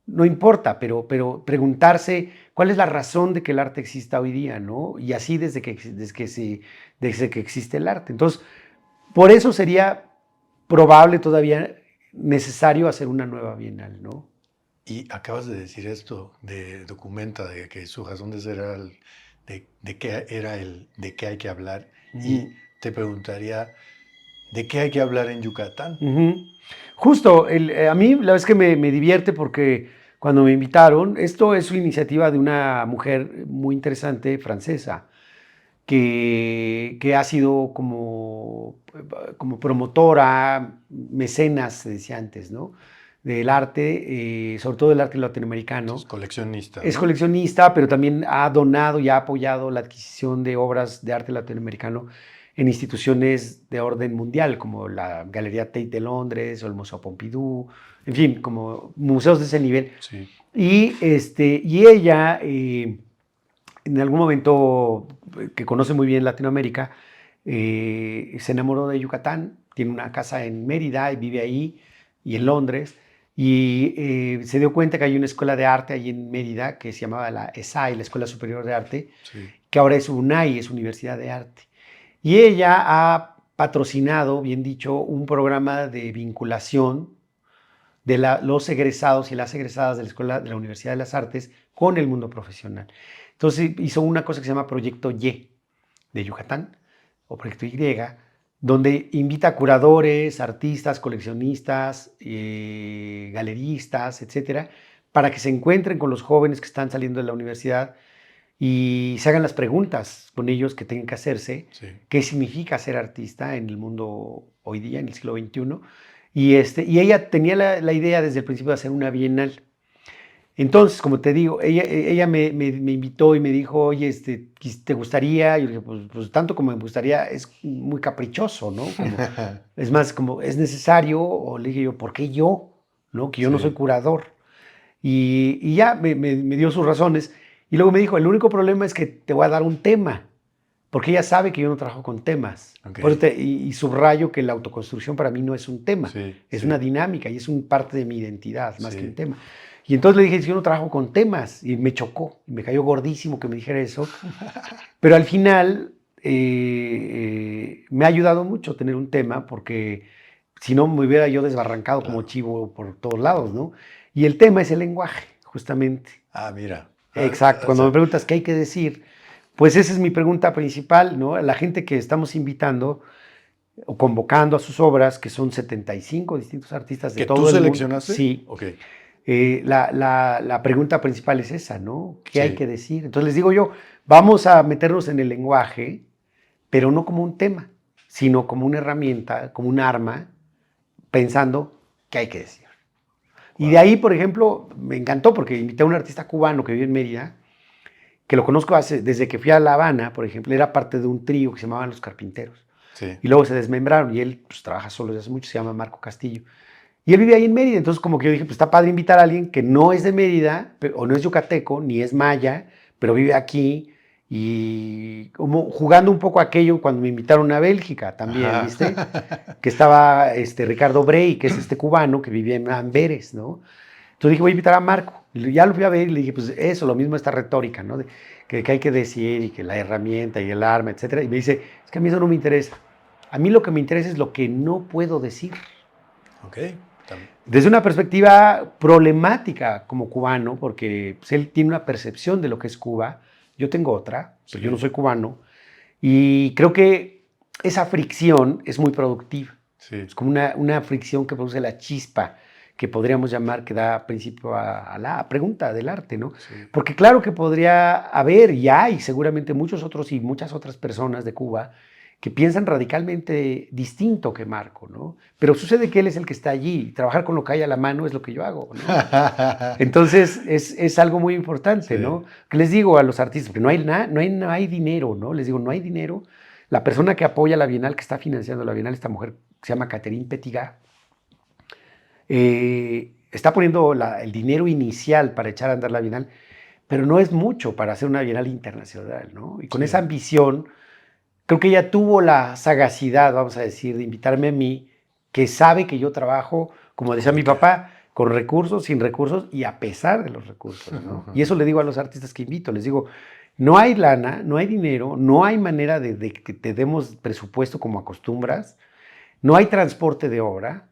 B: no importa, pero preguntarse cuál es la razón de que el arte exista hoy día, ¿no? Y así desde que existe el arte. Entonces, por eso sería probable todavía necesario hacer una nueva bienal, ¿no?
A: Y acabas de decir esto de Documenta, de que su razón de ser era de qué era de qué hay que hablar. Y te preguntaría, ¿de qué hay que hablar en Yucatán?
B: Ujú. Justo, a mí la verdad es que me divierte porque cuando me invitaron, esto es una iniciativa de una mujer muy interesante francesa que ha sido como promotora, mecenas, se decía antes, ¿no? Del arte, sobre todo del arte latinoamericano.
A: Entonces, coleccionista,
B: Es
A: ¿no?
B: coleccionista, pero también ha donado y ha apoyado la adquisición de obras de arte latinoamericano en instituciones de orden mundial, como la Galería Tate de Londres o el Museo Pompidou, en fin, como museos de ese nivel.
A: Sí,
B: Y ella, en algún momento que conoce muy bien Latinoamérica, se enamoró de Yucatán, tiene una casa en Mérida y vive ahí, y en Londres, y se dio cuenta que hay una escuela de arte ahí en Mérida que se llamaba la ESAI, la Escuela Superior de Arte,
A: sí,
B: que ahora es UNAI, es Universidad de Arte. Y ella ha patrocinado, bien dicho, un programa de vinculación de los egresados y las egresadas de la Escuela de la Universidad de las Artes con el mundo profesional. Entonces hizo una cosa que se llama Proyecto Y de Yucatán, o Proyecto Y, donde invita a curadores, artistas, coleccionistas, galeristas, etcétera, para que se encuentren con los jóvenes que están saliendo de la universidad y se hagan las preguntas con ellos que tengan que hacerse.
A: Sí.
B: ¿Qué significa ser artista en el mundo hoy día, en el siglo XXI? Y ella tenía la idea desde el principio de hacer una bienal. Entonces, como te digo, ella me invitó y me dijo, oye, ¿te gustaría? Y yo le dije, pues tanto como me gustaría, es muy caprichoso, ¿no? Como, es más, como, ¿es necesario? O le dije yo, ¿por qué yo? ¿No? Que yo no soy
A: Sí.
B: curador. Y ya me dio sus razones. Y luego me dijo, el único problema es que te voy a dar un tema, porque ella sabe que yo no trabajo con temas.
A: Ok.
B: Por eso y subrayo que la autoconstrucción para mí no es un tema,
A: Sí,
B: es
A: sí.
B: una dinámica y es un parte de mi identidad, más que un
A: Sí.
B: tema. Y entonces le dije, yo no trabajo con temas, y me chocó, y me cayó gordísimo que me dijera eso. Pero al final me ha ayudado mucho tener un tema, porque si no me hubiera yo desbarrancado como
A: Claro.
B: chivo por todos lados, ¿no? Y el tema es el lenguaje, justamente.
A: Ah, mira.
B: Exacto,
A: O
B: cuando me
A: sea,
B: preguntas qué hay que decir, pues esa es mi pregunta principal, ¿no? La gente que estamos invitando o convocando a sus obras, que son 75 distintos artistas de
A: ¿que tú
B: todo el mundo.
A: seleccionaste?
B: Sí,
A: Ok.
B: la pregunta principal es esa, ¿no? ¿Qué hay
A: Sí.
B: que decir? Entonces les digo yo, vamos a meternos en el lenguaje, pero no como un tema, sino como una herramienta, como un arma, pensando qué hay que decir. Y de ahí, por ejemplo, me encantó porque invité a un artista cubano que vive en Mérida, que lo conozco desde que fui a La Habana, por ejemplo, era parte de un trío que se llamaban Los Carpinteros.
A: Sí.
B: Y luego se desmembraron y él pues, trabaja solo desde hace mucho, se llama Marco Castillo. Y él vive ahí en Mérida, entonces como que yo dije, pues está padre invitar a alguien que no es de Mérida, o no es yucateco, ni es maya, pero vive aquí y como jugando un poco aquello cuando me invitaron a Bélgica también,
A: Ajá.
B: ¿viste? Que estaba Ricardo Brey, que es este cubano que vivía en Amberes, ¿no? Entonces dije, voy a invitar a Marco. Y ya lo fui a ver y le dije, pues eso, lo mismo esta retórica, ¿no? Que hay que decir y que la herramienta y el arma, etcétera. Y me dice, es que a mí eso no me interesa. A mí lo que me interesa es lo que no puedo decir.
A: Ok.
B: Desde una perspectiva problemática como cubano, porque pues, él tiene una percepción de lo que es Cuba, yo tengo otra, pero
A: Sí.
B: yo no soy cubano, y creo que esa fricción es muy productiva.
A: Sí.
B: Es como una fricción que produce la chispa, que podríamos llamar que da principio a la pregunta del arte, ¿no?
A: Sí.
B: Porque claro que podría haber, y hay seguramente muchos otros y muchas otras personas de Cuba que piensan radicalmente distinto que Marco, ¿no? Pero sucede que él es el que está allí, y trabajar con lo que hay a la mano es lo que yo hago, ¿no? Entonces es algo muy importante,
A: Sí.
B: ¿no? Que les digo a los artistas, porque no hay dinero, ¿no? Les digo, no hay dinero. La persona que apoya la Bienal, que está financiando la Bienal, esta mujer que se llama Catherine Petigat, está poniendo el dinero inicial para echar a andar la Bienal, pero no es mucho para hacer una Bienal internacional, ¿no? Y con
A: Sí.
B: esa ambición, creo que ella tuvo la sagacidad, vamos a decir, de invitarme a mí, que sabe que yo trabajo, como decía mi papá, con recursos, sin recursos y a pesar de los recursos, ¿no? Y eso le digo a los artistas que invito, les digo, no hay lana, no hay dinero, no hay manera de que te demos presupuesto como acostumbras, no hay transporte de obra.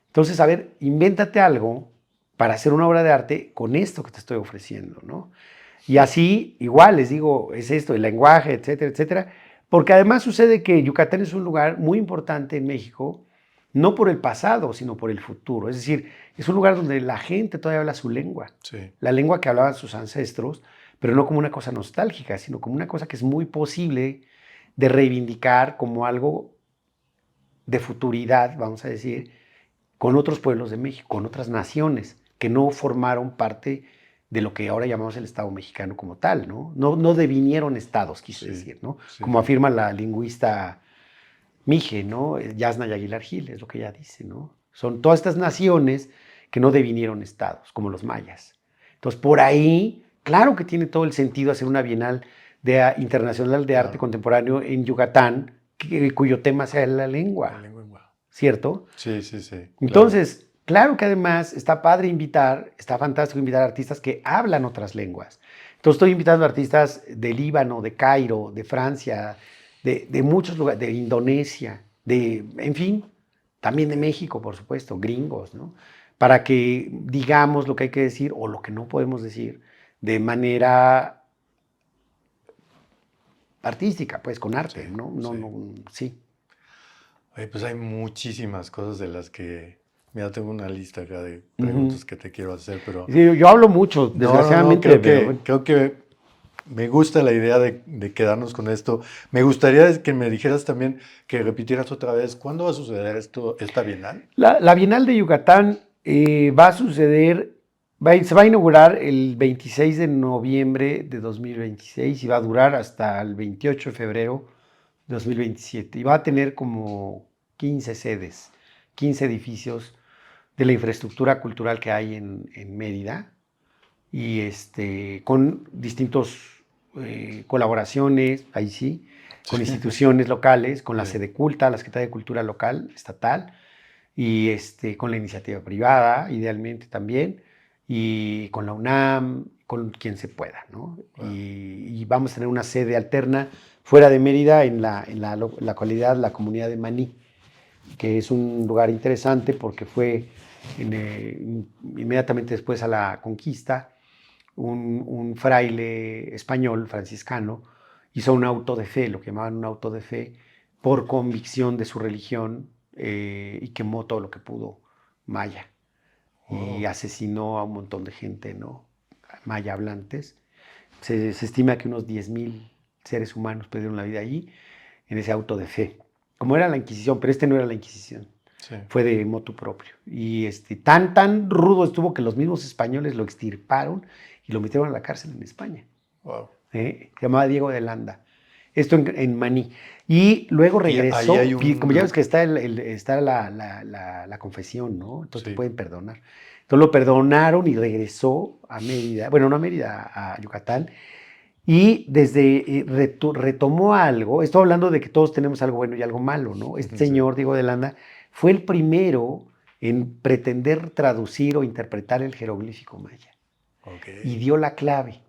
B: Entonces, a ver, invéntate algo para hacer una obra de arte con esto que te estoy ofreciendo, ¿no? Y así, igual, les digo, es esto, el lenguaje, etcétera, etcétera. Porque además sucede que Yucatán es un lugar muy importante en México, no por el pasado, sino por el futuro. Es decir, es un lugar donde la gente todavía habla su lengua,
A: Sí.
B: la lengua que hablaban sus ancestros, pero no como una cosa nostálgica, sino como una cosa que es muy posible de reivindicar como algo de futuridad, vamos a decir, con otros pueblos de México, con otras naciones que no formaron parte de lo que ahora llamamos el Estado mexicano como tal, ¿no? No devinieron estados, quise decir, ¿no?
A: Sí.
B: Como afirma la lingüista Mije, ¿no? Yasna y Aguilar Gil, es lo que ella dice, ¿no? Son todas estas naciones que no devinieron estados, como los mayas. Entonces, por ahí, claro que tiene todo el sentido hacer una Bienal Internacional de Arte Contemporáneo en Yucatán, cuyo tema sea la lengua, ¿cierto?
A: Sí, sí, sí.
B: Entonces, claro que además está padre invitar, está fantástico invitar a artistas que hablan otras lenguas. Entonces estoy invitando a artistas de Líbano, de Cairo, de Francia, de muchos lugares, de Indonesia, en fin, también de México, por supuesto, gringos, ¿no? Para que digamos lo que hay que decir o lo que no podemos decir de manera artística, pues con arte,
A: Sí,
B: ¿no?
A: sí.
B: Sí.
A: Oye, pues hay muchísimas cosas de las que, mira, tengo una lista acá de
B: Ujú.
A: preguntas que te quiero hacer, pero
B: Sí, yo hablo mucho,
A: no,
B: desgraciadamente, pero bueno.
A: creo que me gusta la idea de quedarnos con esto. Me gustaría que me dijeras también, que repitieras otra vez, ¿cuándo va a suceder esto, esta Bienal?
B: La Bienal de Yucatán va a suceder, se va a inaugurar el 26 de noviembre de 2026 y va a durar hasta el 28 de febrero de 2027. Y va a tener como 15 sedes, 15 edificios de la infraestructura cultural que hay en Mérida y con distintos colaboraciones, ahí sí, con instituciones locales, con la
A: Sí.
B: sede culta, la Secretaría de Cultura local, estatal, y con la iniciativa privada, idealmente también, y con la UNAM, con quien se pueda, ¿no?
A: Wow.
B: Y vamos a tener una sede alterna fuera de Mérida en la localidad, la comunidad de Maní, que es un lugar interesante porque fue inmediatamente después a la conquista, un fraile español, franciscano, hizo un auto de fe, lo que llamaban un auto de fe, por convicción de su religión y quemó todo lo que pudo maya y
A: Wow.
B: asesinó a un montón de gente, ¿no? Maya hablantes. Se estima que unos 10,000 seres humanos perdieron la vida allí en ese auto de fe. Como era la Inquisición, pero este no era la Inquisición,
A: Sí.
B: fue de motu propio. Y tan rudo estuvo que los mismos españoles lo extirparon y lo metieron a la cárcel en España.
A: Wow.
B: Se llamaba Diego de Landa. Esto en Maní. Y luego
A: Y ahí hay
B: regresó, como ya ves
A: un...
B: que está la confesión, ¿no? Entonces te
A: Sí.
B: pueden perdonar. Entonces lo perdonaron y regresó a Mérida, bueno, no a Mérida, a Yucatán, y retomó algo. Estoy hablando de que todos tenemos algo bueno y algo malo, ¿no? Este
A: Sí.
B: señor, Diego de Landa, fue el primero en pretender traducir o interpretar el jeroglífico maya
A: Ok.
B: y dio la clave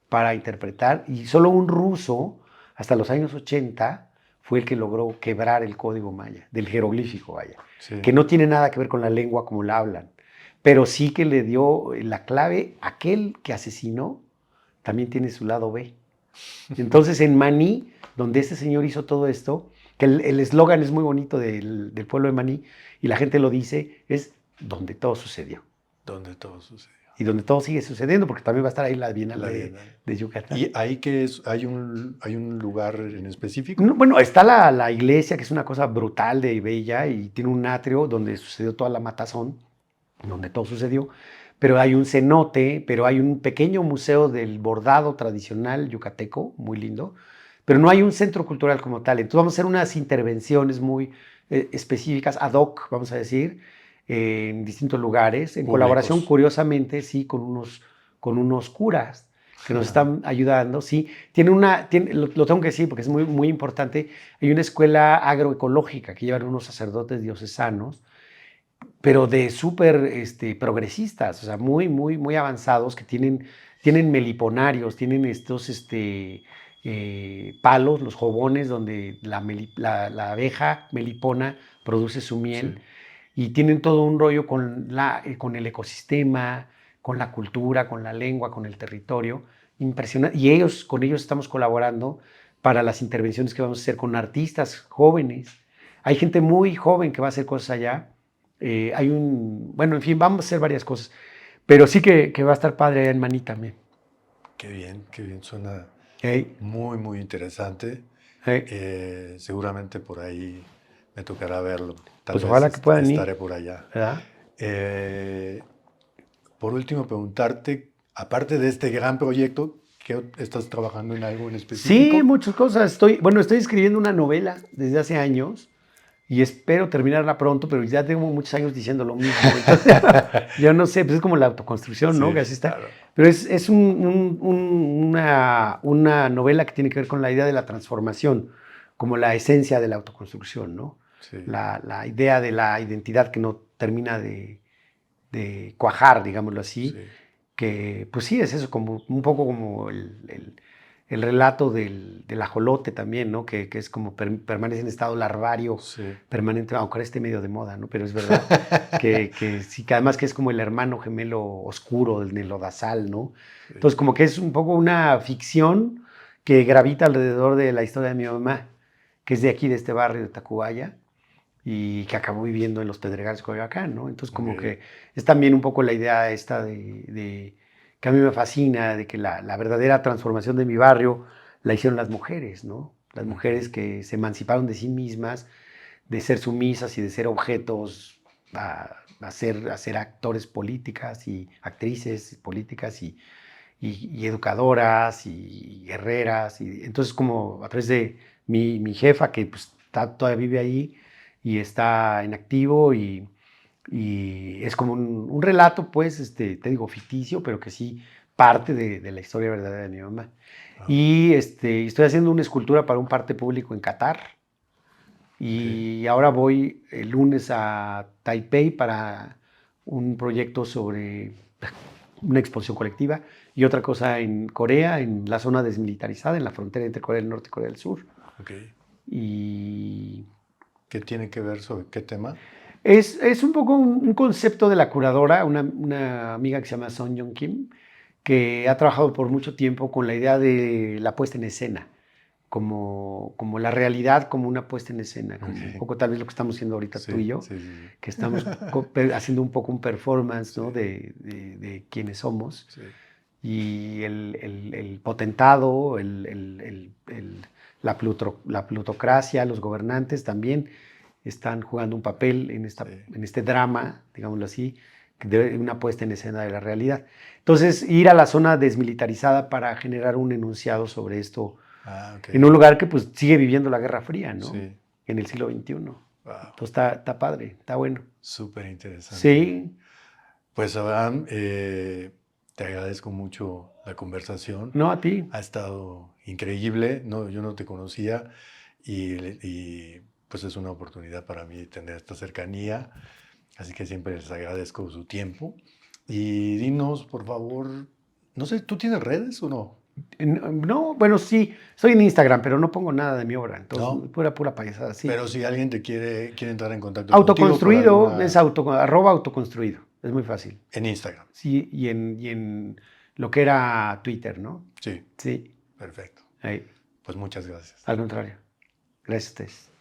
B: para interpretar, y solo un ruso, hasta los años 80, fue el que logró quebrar el código maya, del jeroglífico maya,
A: Sí.
B: que no tiene nada que ver con la lengua como la hablan, pero sí que le dio la clave. Aquel que asesinó también tiene su lado B. Entonces en Maní, donde este señor hizo todo esto, que el eslogan es muy bonito del pueblo de Maní, y la gente lo dice, es donde todo sucedió.
A: Donde todo sucedió.
B: Y donde todo sigue sucediendo, porque también va a estar ahí la Bienal
A: La Bienal.
B: de Yucatán.
A: ¿Y ahí qué es? Hay un lugar en específico?
B: No, bueno, está la iglesia, que es una cosa brutal de bella, y tiene un atrio donde sucedió toda la matazón, donde todo sucedió, pero hay un cenote, pero hay un pequeño museo del bordado tradicional yucateco, muy lindo, pero no hay un centro cultural como tal. Entonces vamos a hacer unas intervenciones muy específicas, ad hoc, vamos a decir, en distintos lugares, en colaboración,
A: Públicos.
B: curiosamente, sí, con unos curas que nos están ayudando, sí. Lo tengo que decir porque es muy, muy importante, hay una escuela agroecológica que llevan unos sacerdotes diocesanos, pero de súper progresistas, o sea, muy, muy, muy avanzados, que tienen meliponarios, tienen estos palos, los jobones, donde la abeja melipona produce su miel,
A: Sí.
B: y tienen todo un rollo con el ecosistema, con la cultura, con la lengua, con el territorio, impresionante. Y con ellos estamos colaborando para las intervenciones que vamos a hacer con artistas jóvenes. Hay gente muy joven que va a hacer cosas allá. Bueno, en fin, vamos a hacer varias cosas, pero sí que va a estar padre allá en Maní también.
A: Qué bien, suena
B: Hey,
A: muy, muy interesante.
B: hey.
A: Seguramente por ahí me tocará verlo. Tal
B: Pues
A: vez
B: ojalá que puedan ir,
A: estaré por allá.
B: ¿verdad?
A: Eh, por último, preguntarte, aparte de este gran proyecto, ¿estás trabajando en algo en
B: Sí,
A: específico?
B: muchas cosas. Estoy escribiendo una novela desde hace años y espero terminarla pronto, pero ya tengo muchos años diciendo lo mismo. Entonces, yo no sé, pues es como la autoconstrucción, ¿no?
A: Sí,
B: Que así está.
A: claro.
B: Pero es una novela que tiene que ver con la idea de la transformación, como la esencia de la autoconstrucción, ¿no?
A: Sí,
B: La idea de la identidad que no termina de cuajar, digámoslo así,
A: sí,
B: que pues sí, es eso, como un poco como el relato del ajolote también, ¿no? Que es como permanece en estado larvario
A: sí.
B: permanente, aunque ahora esté medio de moda, ¿no? Pero es verdad que sí, que además que es como el hermano gemelo oscuro del lodazal, ¿no?
A: Sí.
B: Entonces como que es un poco una ficción que gravita alrededor de la historia de mi mamá, que es de aquí, de este barrio de Tacubaya, y que acabó viviendo en los Pedregales de Coyoacán, ¿no? Entonces como
A: Ok.
B: que es también un poco la idea esta que a mí me fascina, de que la verdadera transformación de mi barrio la hicieron las mujeres, ¿no? Las mujeres
A: Ujú.
B: que se emanciparon de sí mismas, de ser sumisas y de ser objetos a ser actores políticas y actrices políticas y educadoras y guerreras. Y entonces como a través de mi jefa, que pues, todavía vive ahí y está en activo y es como un relato, pues, te digo, ficticio, pero que sí parte de la historia verdadera de mi mamá.
A: Ah,
B: Y estoy haciendo una escultura para un parque público en Qatar.
A: ok.
B: Y ahora voy el lunes a Taipei para un proyecto sobre una exposición colectiva y otra cosa en Corea, en la zona desmilitarizada, en la frontera entre Corea del Norte y Corea del Sur.
A: Ok.
B: Y
A: ¿Qué tiene que ver sobre qué tema?
B: es un poco un concepto de la curadora, una amiga que se llama Son Young Kim, que ha trabajado por mucho tiempo con la idea de la puesta en escena, como la realidad como una puesta en escena, como un
A: Ok.
B: poco tal vez lo que estamos haciendo ahorita tú y
A: Sí,
B: yo,
A: sí, sí,
B: que
A: sí.
B: estamos haciendo un poco un performance,
A: Sí,
B: ¿no? de quiénes somos.
A: sí,
B: Y el potentado, la plutocracia, los gobernantes también están jugando un papel
A: sí.
B: en este drama, digámoslo así, de una puesta en escena de la realidad. Entonces, ir a la zona desmilitarizada para generar un enunciado sobre esto
A: Ah, ok.
B: en un lugar que pues sigue viviendo la Guerra Fría, ¿no?
A: Sí.
B: En el siglo XXI.
A: Wow.
B: Entonces está padre, está bueno.
A: Súper interesante.
B: Sí,
A: Pues Abraham, te agradezco mucho la conversación.
B: no a ti.
A: Ha estado increíble. No, yo no te conocía pues es una oportunidad para mí tener esta cercanía. Así que siempre les agradezco su tiempo. Y dinos, por favor, no sé, ¿tú tienes redes o no?
B: No, bueno, sí, estoy en Instagram, pero no pongo nada de mi obra, entonces
A: ¿No?
B: pura payasada, sí.
A: Pero si alguien quiere entrar en contacto contigo por
B: Autoconstruido es
A: alguna...
B: arroba autoconstruido, es muy fácil.
A: En Instagram.
B: Sí, y en lo que era Twitter, ¿no?
A: Sí,
B: Sí,
A: perfecto.
B: ahí,
A: Pues muchas gracias.
B: al contrario. Gracias a ustedes.